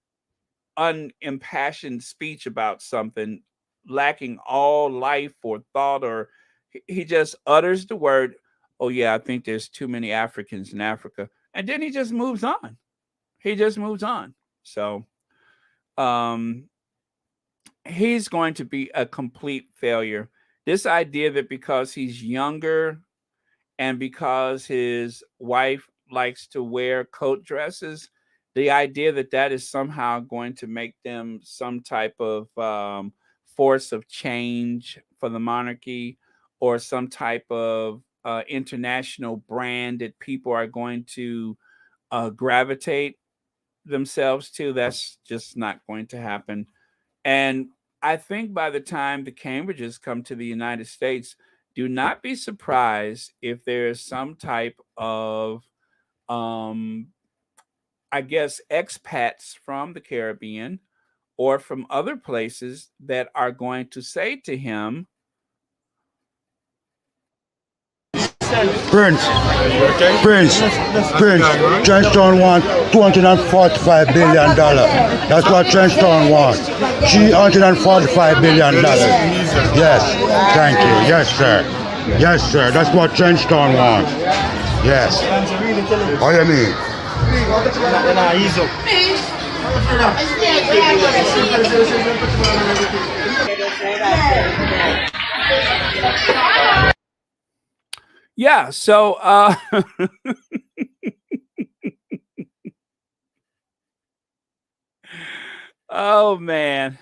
unimpassioned speech about something, lacking all life or thought, or he just utters the word, "Oh yeah, I think there's too many Africans in Africa," and then he just moves on. He just moves on. So um he's going to be a complete failure. This idea that because he's younger and because his wife likes to wear coat dresses, the idea that that is somehow going to make them some type of force of change for the monarchy, or some type of international brand that people are going to gravitate themselves to, that's just not going to happen. And I think by the time the Cambridges come to the United States, do not be surprised if there is some type of, um, I guess, expats from the Caribbean or from other places that are going to say to him, Prince, Prince, Prince, Trenchtown wants $245 billion. That's what Trenchtown wants. $345 billion. Yes, thank you. Yes, sir. Yes, sir. That's what Trenchtown wants. Yes. What do you mean? yeah, so oh man.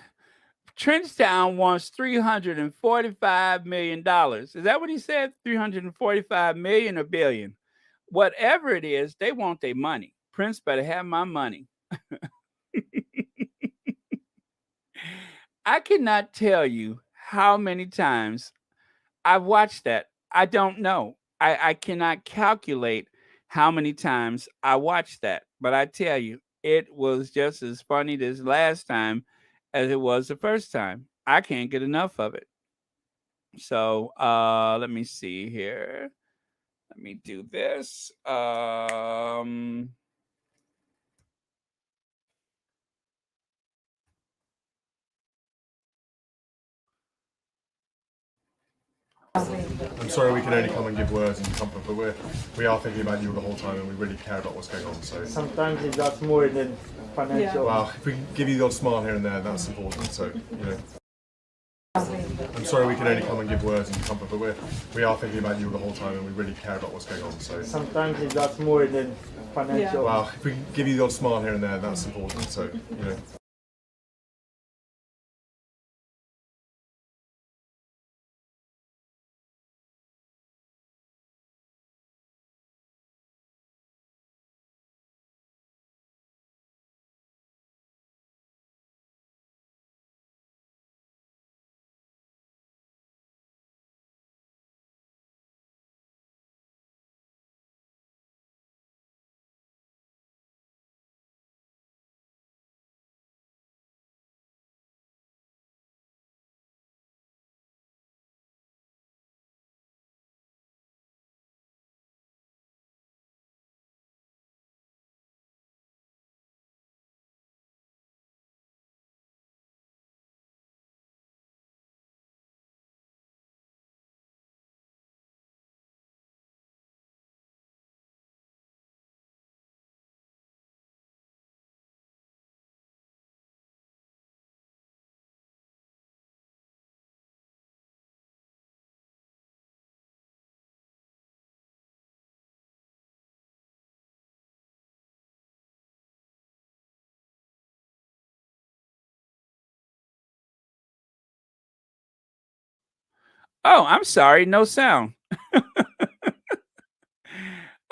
Trenchtown wants $345 million. Is that what he said? 345 million or billion? Whatever it is, they want their money. Prince better have my money. I cannot tell you how many times I've watched that. I don't know. I cannot calculate how many times I watched that. But I tell you, it was just as funny this last time as it was the first time. I can't get enough of it. So let me see here. Let me do this. I'm sorry we can only come and give words and comfort, but we are thinking about you the whole time, and we really care about what's going on. So sometimes it does more than financial. Well, if we can give you the odd smile here and there, that's important. So I'm sorry we can only come and give words and comfort, but we are thinking about you the whole time, and we really care about what's going on. So sometimes it does more than financial. Well, if we can give you the odd smile here and there, that's important. So Oh, I'm sorry, no sound.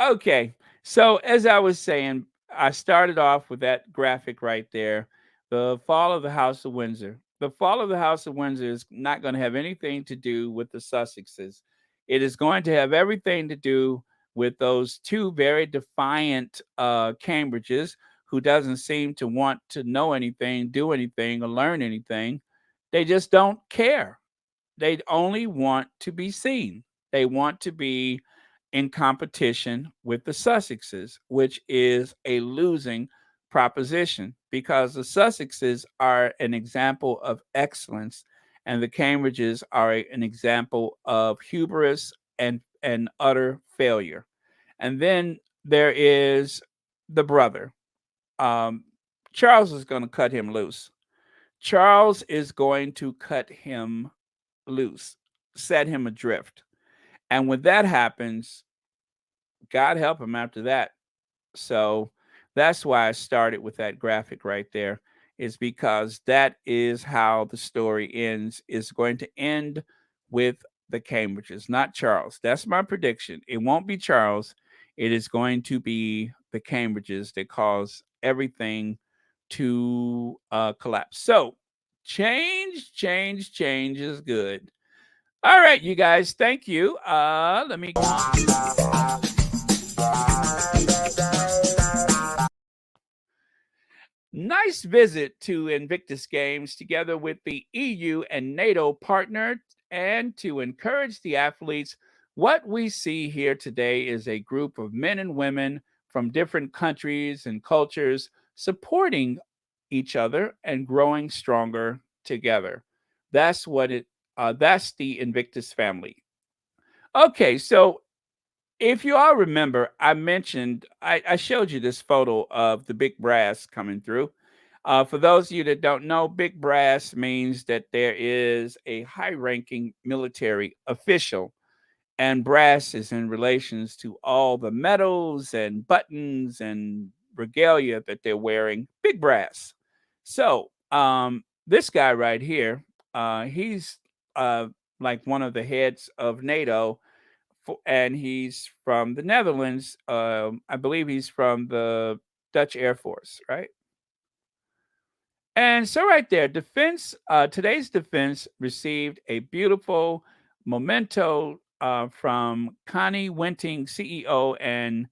Okay. So as I was saying, I started off with that graphic right there, the fall of the House of Windsor. The fall of the House of Windsor is not going to have anything to do with the Sussexes. It is going to have everything to do with those two very defiant Cambridges who doesn't seem to want to know anything, do anything, or learn anything. They just don't care. They only want to be seen. They want to be in competition with the Sussexes, which is a losing proposition because the Sussexes are an example of excellence and the Cambridges are an example of hubris and utter failure. And then there is the brother. Um, Charles is going to cut him loose. Charles is going to cut him loose, set him adrift. And when that happens, God help him after that. So that's why I started with that graphic right there, is because that is how the story ends. Is going to end with the Cambridges, not Charles. That's my prediction. It won't be Charles. It is going to be the Cambridges that cause everything to collapse. So change is good. All right, you guys, thank you. Let me. Nice visit to Invictus Games together with the EU and NATO partner. And to encourage the athletes, what we see here today is a group of men and women from different countries and cultures supporting each other and growing stronger together. That's what it. That's the Invictus family. Okay, so if you all remember, I showed you this photo of the big brass coming through. For those of you that don't know, big brass means that there is a high ranking military official, and brass is in relations to all the medals and buttons and regalia that they're wearing. Big brass. So, this guy right here, he's like one of the heads of NATO and he's from the Netherlands. I believe he's from the Dutch Air Force, right? And so, right there, defense. Today's defense received a beautiful memento from Connie Wenting, CEO, and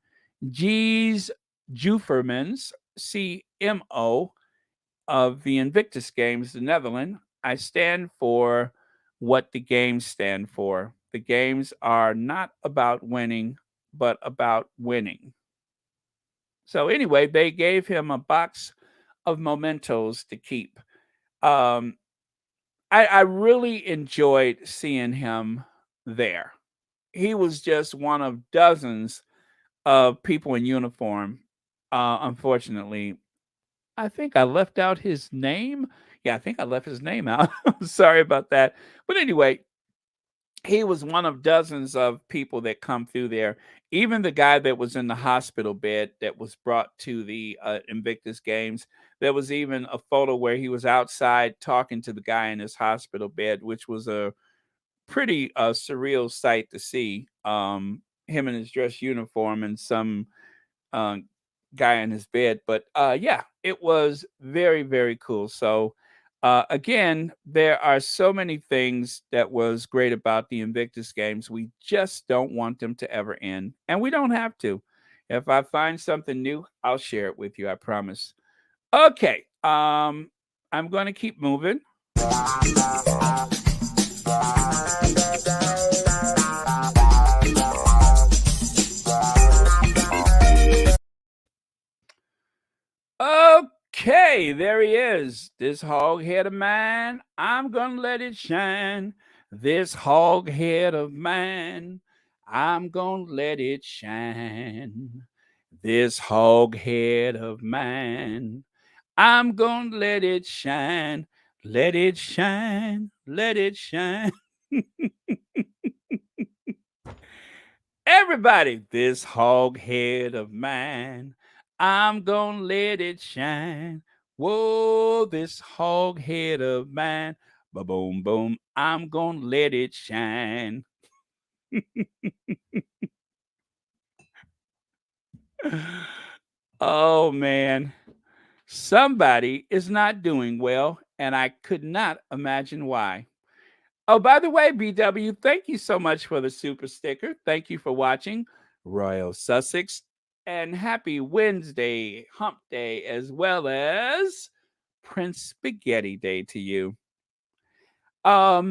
G's Jufermans, CMO of the Invictus Games, the Netherlands. I stand for what the games stand for. The games are not about winning, but about winning. So anyway, they gave him a box of mementos to keep. Um, I really enjoyed seeing him there. He was just one of dozens of people in uniform. Unfortunately, I think I left out his name. Yeah, I think I left his name out. Sorry about that. But anyway, he was one of dozens of people that come through there. Even the guy that was in the hospital bed that was brought to the Invictus Games. There was even a photo where he was outside talking to the guy in his hospital bed, which was a pretty surreal sight to see. Him in his dress uniform and some uh, guy in his bed. But yeah, it was very, very cool. So again, there are so many things that was great about the Invictus Games. We just don't want them to ever end, and we don't have to. If I find something new, I'll share it with you. I promise. Okay, I'm going to keep moving. Okay, there he is. This hog head of mine, I'm gonna let it shine. This hog head of mine, I'm gonna let it shine. This hog head of mine, I'm gonna let it shine. Let it shine, let it shine. Everybody, this hog head of mine, I'm gonna let it shine. Whoa, this hog head of mine, Ba-boom, boom. I'm gonna let it shine. Oh, man. Somebody is not doing well, and I could not imagine why. Oh, by the way, BW, thank you so much for the super sticker. Thank you for watching Royal Sussex, and happy Wednesday, Hump Day, as well as Prince Spaghetti Day to you. Yeah,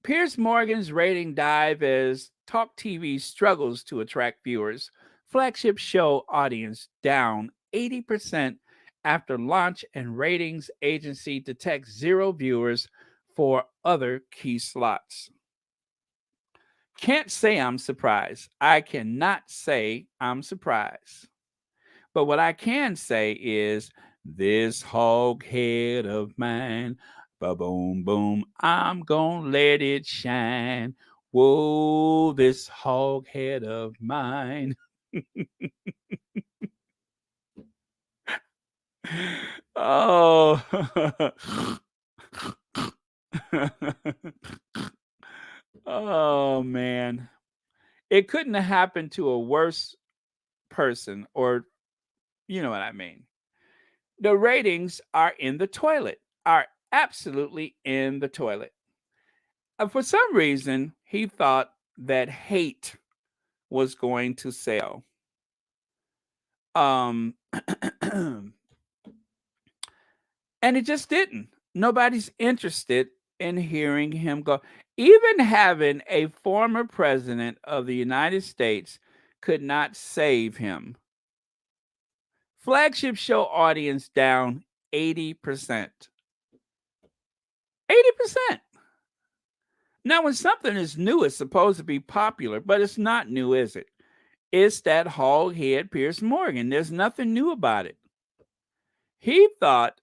Piers Morgan's rating dive as Talk TV struggles to attract viewers. Flagship show audience down 80% after launch, and ratings agency detects zero viewers for other key slots. Can't say I'm surprised. I cannot say I'm surprised. But what I can say is this hog head of mine, ba-boom, boom, I'm gonna let it shine. Whoa, this hog head of mine. Oh. Oh, man. It couldn't have happened to a worse person, or you know what I mean. The ratings are in the toilet, are absolutely in the toilet. For some reason, he thought that hate was going to sell. Um, and it just didn't. Nobody's interested in hearing him go. Even having a former president of the United States could not save him. Flagship show audience down 80%. 80%. Now, when something is new, it's supposed to be popular, but it's not new, is it? It's that hog head Piers Morgan. There's nothing new about it. He thought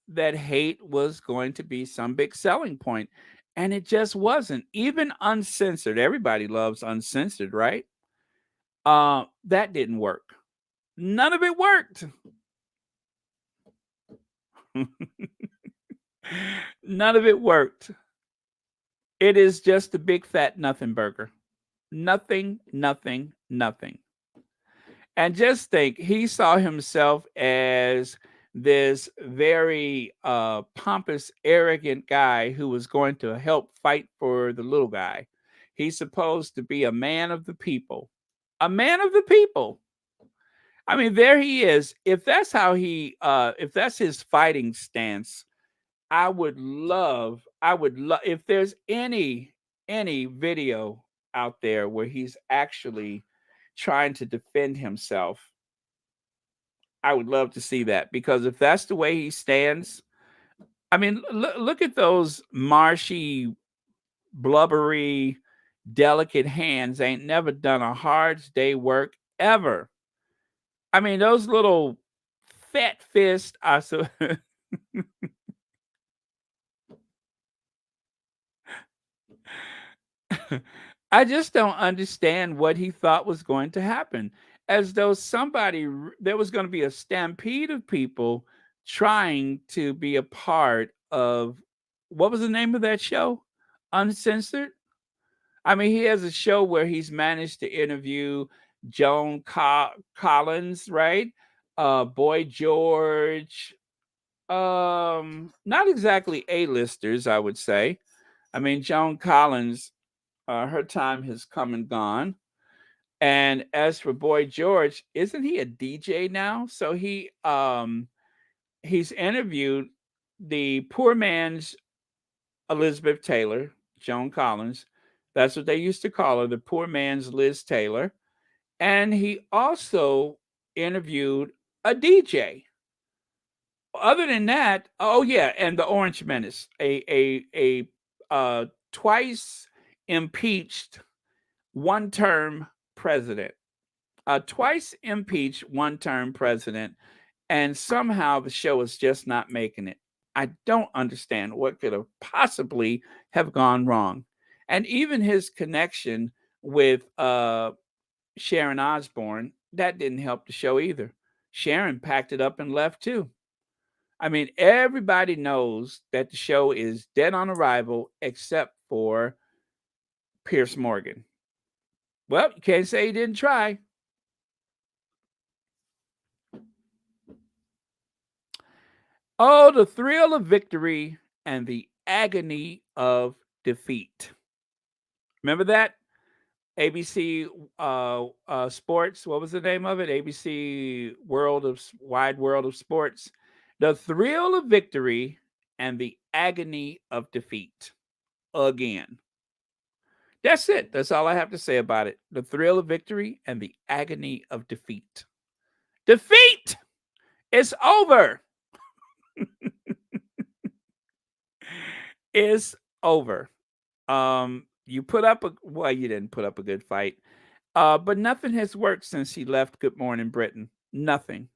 that hate was going to be some big selling point, and it just wasn't. Even uncensored, everybody loves uncensored, right? That didn't work. None of it worked. None of it worked. It is just a big fat nothing burger. Nothing, nothing, nothing. And just think, he saw himself as this very pompous, arrogant guy who was going to help fight for the little guy. He's supposed to be a man of the people. A man of the people. I mean, there he is. If that's how if that's his fighting stance, I would love, if there's any video out there where he's actually trying to defend himself, I would love to see that, because if that's the way he stands, I mean, look at those marshy, blubbery, delicate hands. Ain't never done a hard day work ever. I mean, those little fat fists are so. I just don't understand what he thought was going to happen. As though there was going to be a stampede of people trying to be a part of, what was the name of that show? Uncensored? I mean, he has a show where he's managed to interview Joan Collins, right? Boy George. Not exactly A-listers, I would say. I mean, Joan Collins, her time has come and gone. And as for Boy George, isn't he a DJ now? So he's interviewed the poor man's Elizabeth Taylor, Joan Collins. That's what they used to call her, the poor man's Liz Taylor. And he also interviewed a DJ. Other than that, oh yeah, and the Orange Menace, a twice impeached one-term president, a twice impeached one-term president, and somehow the show is just not making it. I don't understand what could have possibly have gone wrong. And even his connection with Sharon Osbourne, that didn't help the show either. Sharon packed it up and left too. I mean, everybody knows that the show is dead on arrival except for Piers Morgan. Well, you can't say he didn't try. Oh, the thrill of victory and the agony of defeat. Remember that? ABC Sports. What was the name of it? ABC Wide World of Sports. The thrill of victory and the agony of defeat. Again. That's it. That's all I have to say about it. The thrill of victory and the agony of defeat. Defeat! It's over. It's over. You put up you didn't put up a good fight. But nothing has worked since she left Good Morning Britain. Nothing.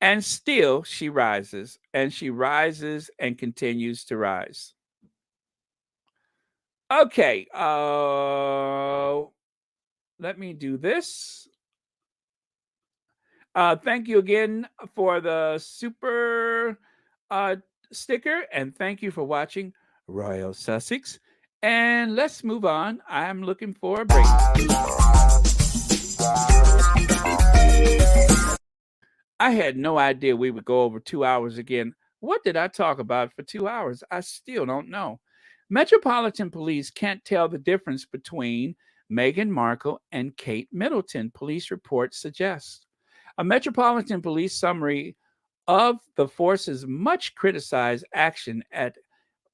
And still she rises and continues to rise. Okay. Let me do this. Thank you again for the super sticker, and thank you for watching Royal Sussex. And let's move on. I'm looking for a break. I had no idea we would go over 2 hours again. What did I talk about for 2 hours? I still don't know. Metropolitan Police can't tell the difference between Meghan Markle and Kate Middleton, police reports suggest. A Metropolitan Police summary of the force's much criticized action at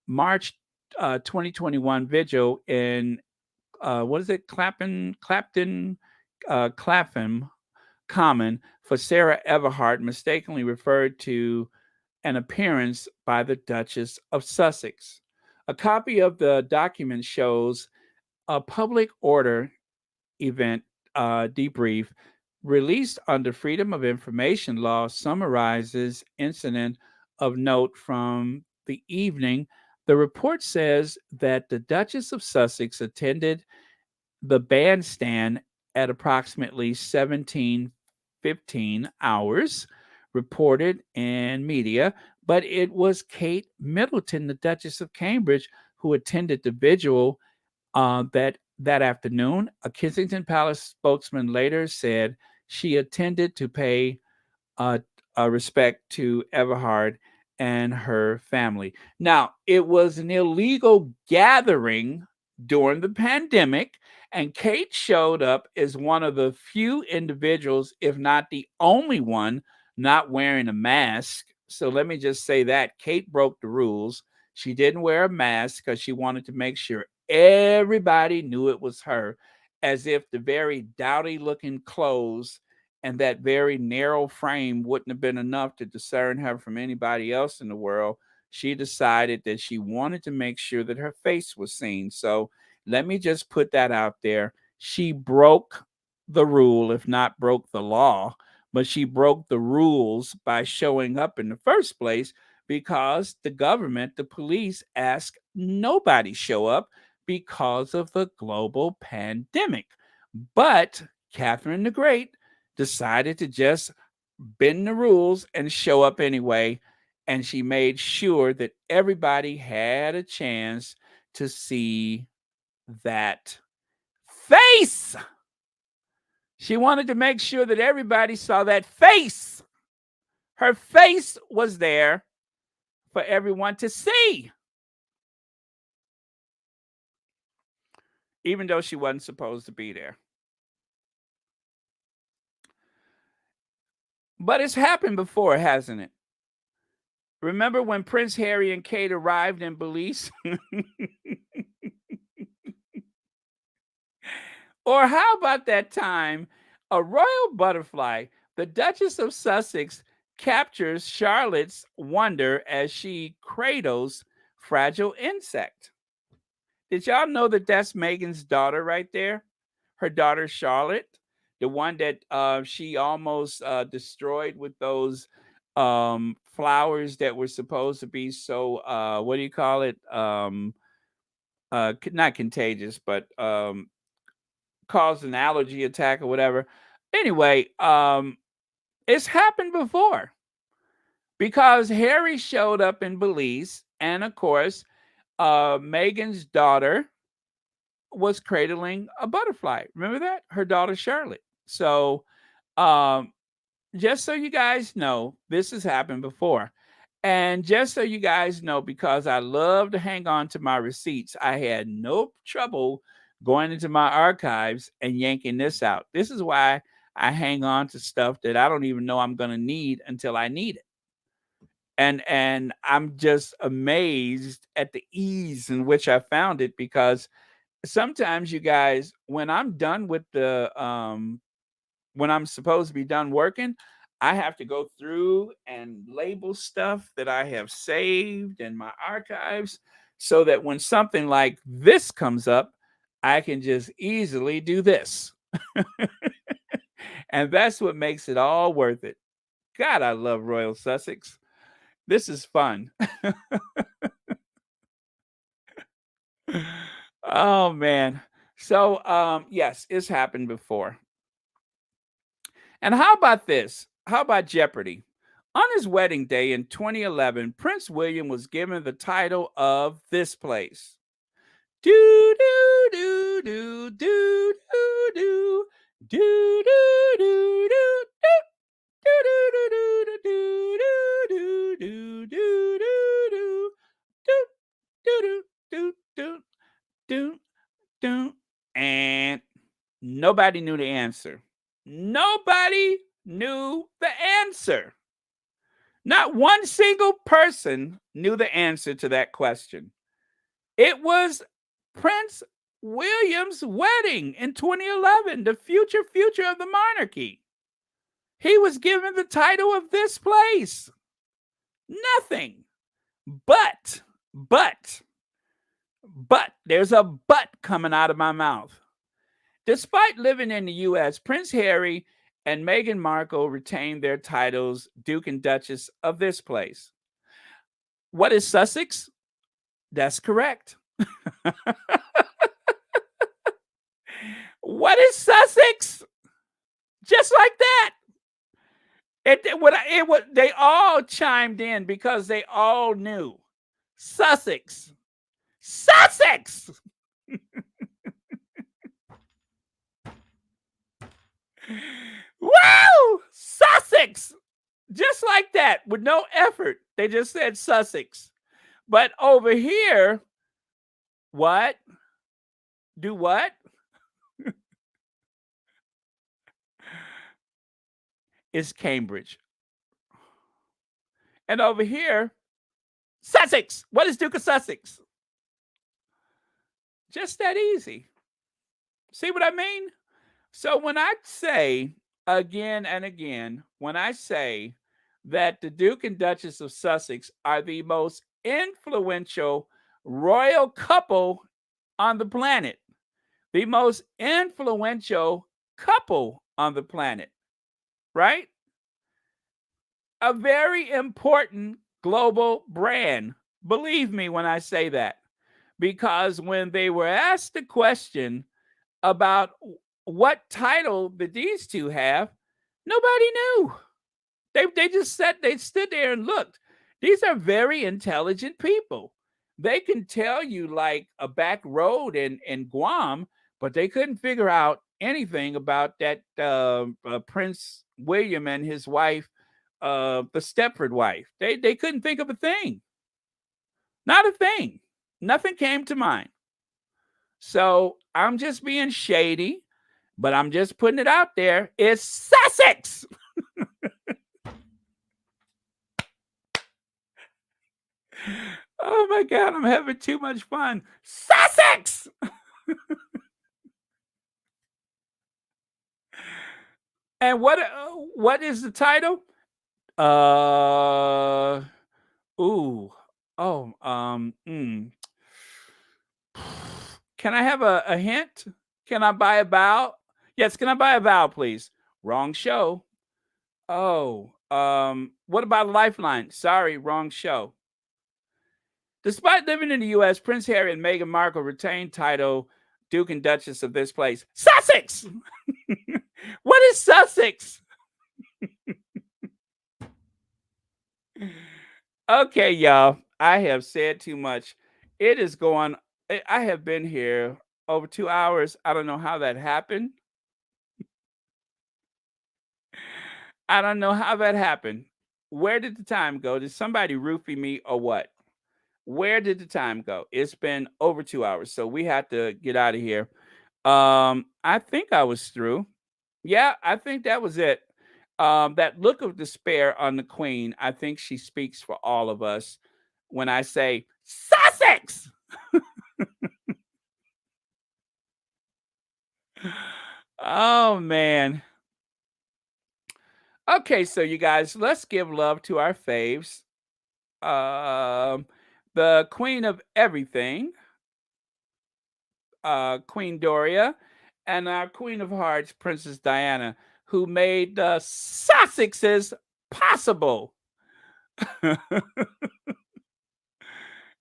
March 2021 vigil in Clapham Common for Sarah Everhart mistakenly referred to an appearance by the Duchess of Sussex. A copy of the document shows a public order event debrief released under Freedom of Information law summarizes incident of note from the evening. The report says that the Duchess of Sussex attended the bandstand at approximately 17:15 hours, reported in media, but it was Kate Middleton, the Duchess of Cambridge, who attended the vigil that afternoon. A Kensington Palace spokesman later said she attended to pay respect to Everhard and her family. Now, it was an illegal gathering during the pandemic, and Kate showed up as one of the few individuals, if not the only one, not wearing a mask. So let me just say that Kate broke the rules. She didn't wear a mask because she wanted to make sure everybody knew it was her, as if the very dowdy looking clothes and that very narrow frame wouldn't have been enough to discern her from anybody else in the world. She decided that she wanted to make sure that her face was seen. So let me just put that out there. She broke the rule, if not broke the law, but she broke the rules by showing up in the first place because the government, the police, asked nobody show up because of the global pandemic. But Catherine the Great decided to just bend the rules and show up anyway. And she made sure that everybody had a chance to see that face. She wanted to make sure that everybody saw that face. Her face was there for everyone to see, even though she wasn't supposed to be there. But it's happened before, hasn't it? Remember when Prince Harry and Kate arrived in Belize? Or how about that time a royal butterfly, the Duchess of Sussex, captures Charlotte's wonder as she cradles fragile insect? Did y'all know that that's Meghan's daughter right there? Her daughter Charlotte, the one that she almost destroyed with those flowers that were supposed to be so what do you call it? Not contagious, but caused an allergy attack or whatever. Anyway, it's happened before. because Harry showed up in Belize, and of course, Meghan's daughter was cradling a butterfly. Remember that? Her daughter Charlotte. So, um, just so you guys know, this has happened before. And just so you guys know, because I love to hang on to my receipts, I had no trouble going into my archives and yanking this out. This is why I hang on to stuff that I don't even know I'm going to need until I need it. And I'm just amazed at the ease in which I found it, because sometimes, you guys, when I'm done with the when I'm supposed to be done working, I have to go through and label stuff that I have saved in my archives, so that when something like this comes up, I can just easily do this. And that's what makes it all worth it. God, I love Royal Sussex. This is fun. Oh man. So yes, it's happened before. And how about this? How about Jeopardy? On his wedding day in 2011, Prince William was given the title of this place. Do do do do do do do do do do do and nobody knew the answer. Nobody knew the answer. Not one single person knew the answer to that question. It was Prince William's wedding in 2011, the future of the monarchy. He was given the title of this place. Nothing. But, there's a but coming out of my mouth. Despite living in the U.S., Prince Harry and Meghan Markle retained their titles Duke and Duchess of this place. What is Sussex? That's correct. What is Sussex? Just like that. They all chimed in because they all knew. Sussex. Sussex! Woo! Sussex! Just like that, with no effort. They just said Sussex. But over here, what? Do what? Is Cambridge. And over here, Sussex. What is Duke of Sussex? Just that easy. See what I mean? So when I say again and again, when I say that the Duke and Duchess of Sussex are the most influential royal couple on the planet, the most influential couple on the planet, right? A very important global brand. Believe me when I say that. Because when they were asked the question about what title did these two have, nobody knew. They just stood there and looked. These are very intelligent people. They can tell you like a back road in Guam, but they couldn't figure out anything about that Prince William and his wife, the Stepford wife. They couldn't think of a thing. Not a thing. Nothing came to mind. So I'm just being shady, but I'm just putting it out there. It's Sussex. Oh my God, I'm having too much fun. Sussex. And what is the title? Can I have a hint? Can I buy a vowel? Yes, can I buy a vowel, please? Wrong show. Oh, what about a lifeline? Sorry, wrong show. Despite living in the U.S., Prince Harry and Meghan Markle retained title Duke and Duchess of this place. Sussex! What is Sussex? Okay, y'all. I have said too much. It is going. I have been here over 2 hours. I don't know how that happened. I don't know how that happened. Where did the time go? Did somebody roofie me or what? Where did the time go? It's been over 2 hours, so we had to get out of here. I think I was through. Yeah, I think that was it. That look of despair on the queen, I think she speaks for all of us when I say Sussex. Oh man. Okay, so you guys, let's give love to our faves. Um, the queen of everything, Queen Doria, and our queen of hearts, Princess Diana, who made the Sussexes possible.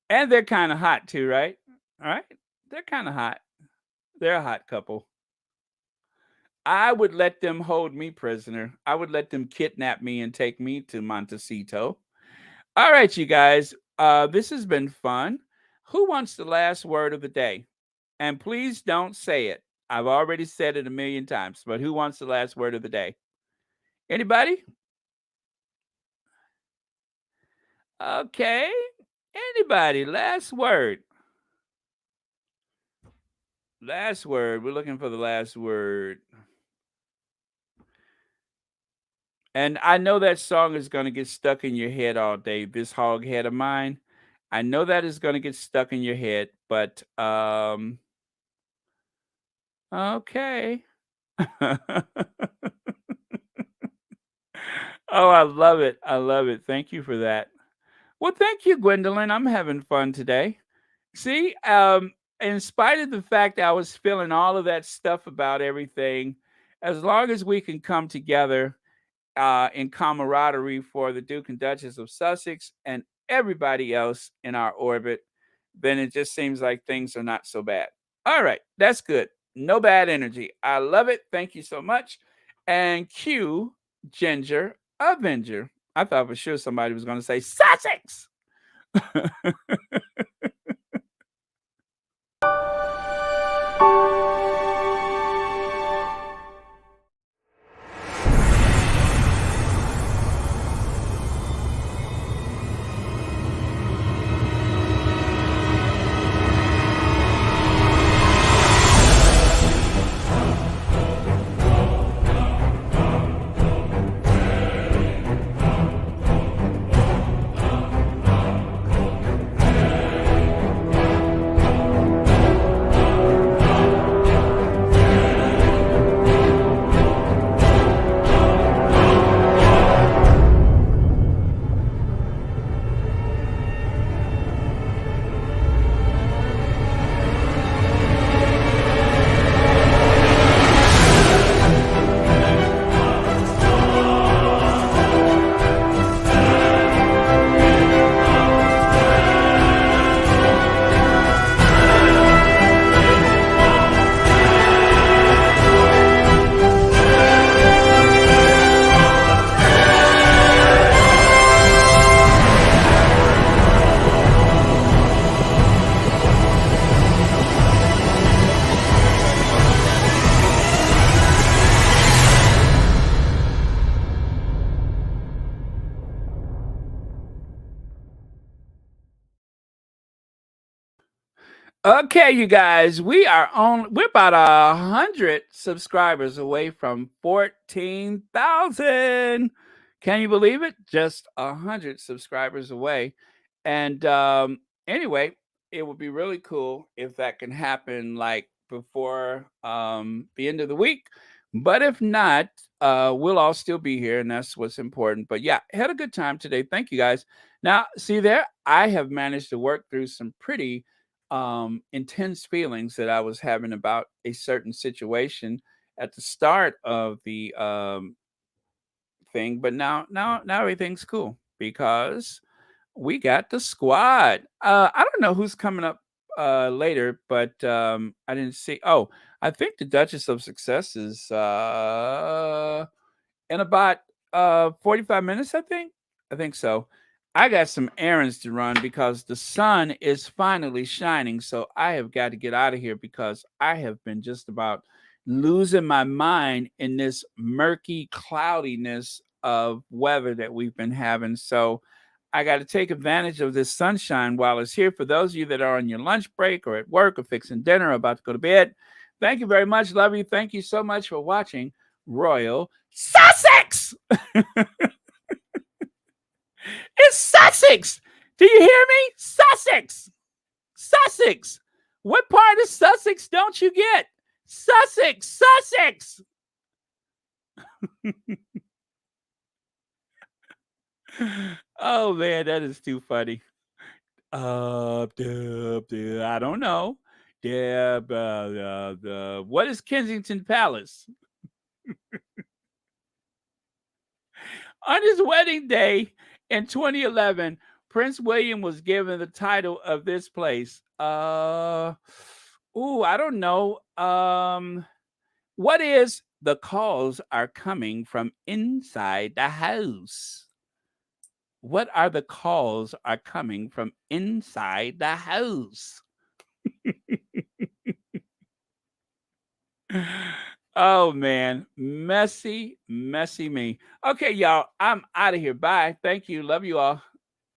And they're kind of hot too, right? All right. They're kind of hot. They're a hot couple. I would let them hold me prisoner. I would let them kidnap me and take me to Montecito. All right, you guys. This has been fun. Who wants the last word of the day? And please don't say it. I've already said it a million times, but who wants the last word of the day? Anybody? Okay. Anybody? Last word. Last word. We're looking for the last word. And I know that song is going to get stuck in your head all day. This hog head of mine. I know that is going to get stuck in your head, but okay. Oh, I love it. I love it. Thank you for that. Well, thank you, Gwendolyn. I'm having fun today. See, in spite of the fact I was feeling all of that stuff about everything, as long as we can come together in camaraderie for the Duke and Duchess of Sussex and everybody else in our orbit, then it just seems like things are not so bad. All right, that's good. No bad energy. I love it. Thank you so much. And cue Ginger Avenger. I thought for sure somebody was going to say Sussex. Okay, you guys, we're about 100 subscribers away from 14,000. Can you believe it? Just 100 subscribers away. And anyway, it would be really cool if that can happen like before the end of the week. But if not, we'll all still be here, and that's what's important. But yeah, had a good time today. Thank you guys. Now, see there, I have managed to work through some pretty intense feelings that I was having about a certain situation at the start of the thing, but now everything's cool because we got the squad. I don't know who's coming up later, but I didn't see. Oh, I think the Duchess of Success is in about 45 minutes. I think so. I got some errands to run because the sun is finally shining. So I have got to get out of here because I have been just about losing my mind in this murky cloudiness of weather that we've been having. So I got to take advantage of this sunshine while it's here. For those of you that are on your lunch break or at work or fixing dinner or about to go to bed, thank you very much. Love you. Thank you so much for watching Royal Sussex. It's Sussex. Do you hear me? Sussex. Sussex. What part of Sussex don't you get? Sussex. Sussex. Oh, man, that is too funny. I don't know. What is Kensington Palace? On his wedding day in 2011, Prince William was given the title of this place. I don't know. What is the calls are coming from inside the house? What are the calls are coming from inside the house? Oh, man. Messy, messy me. Okay, y'all. I'm out of here. Bye. Thank you. Love you all.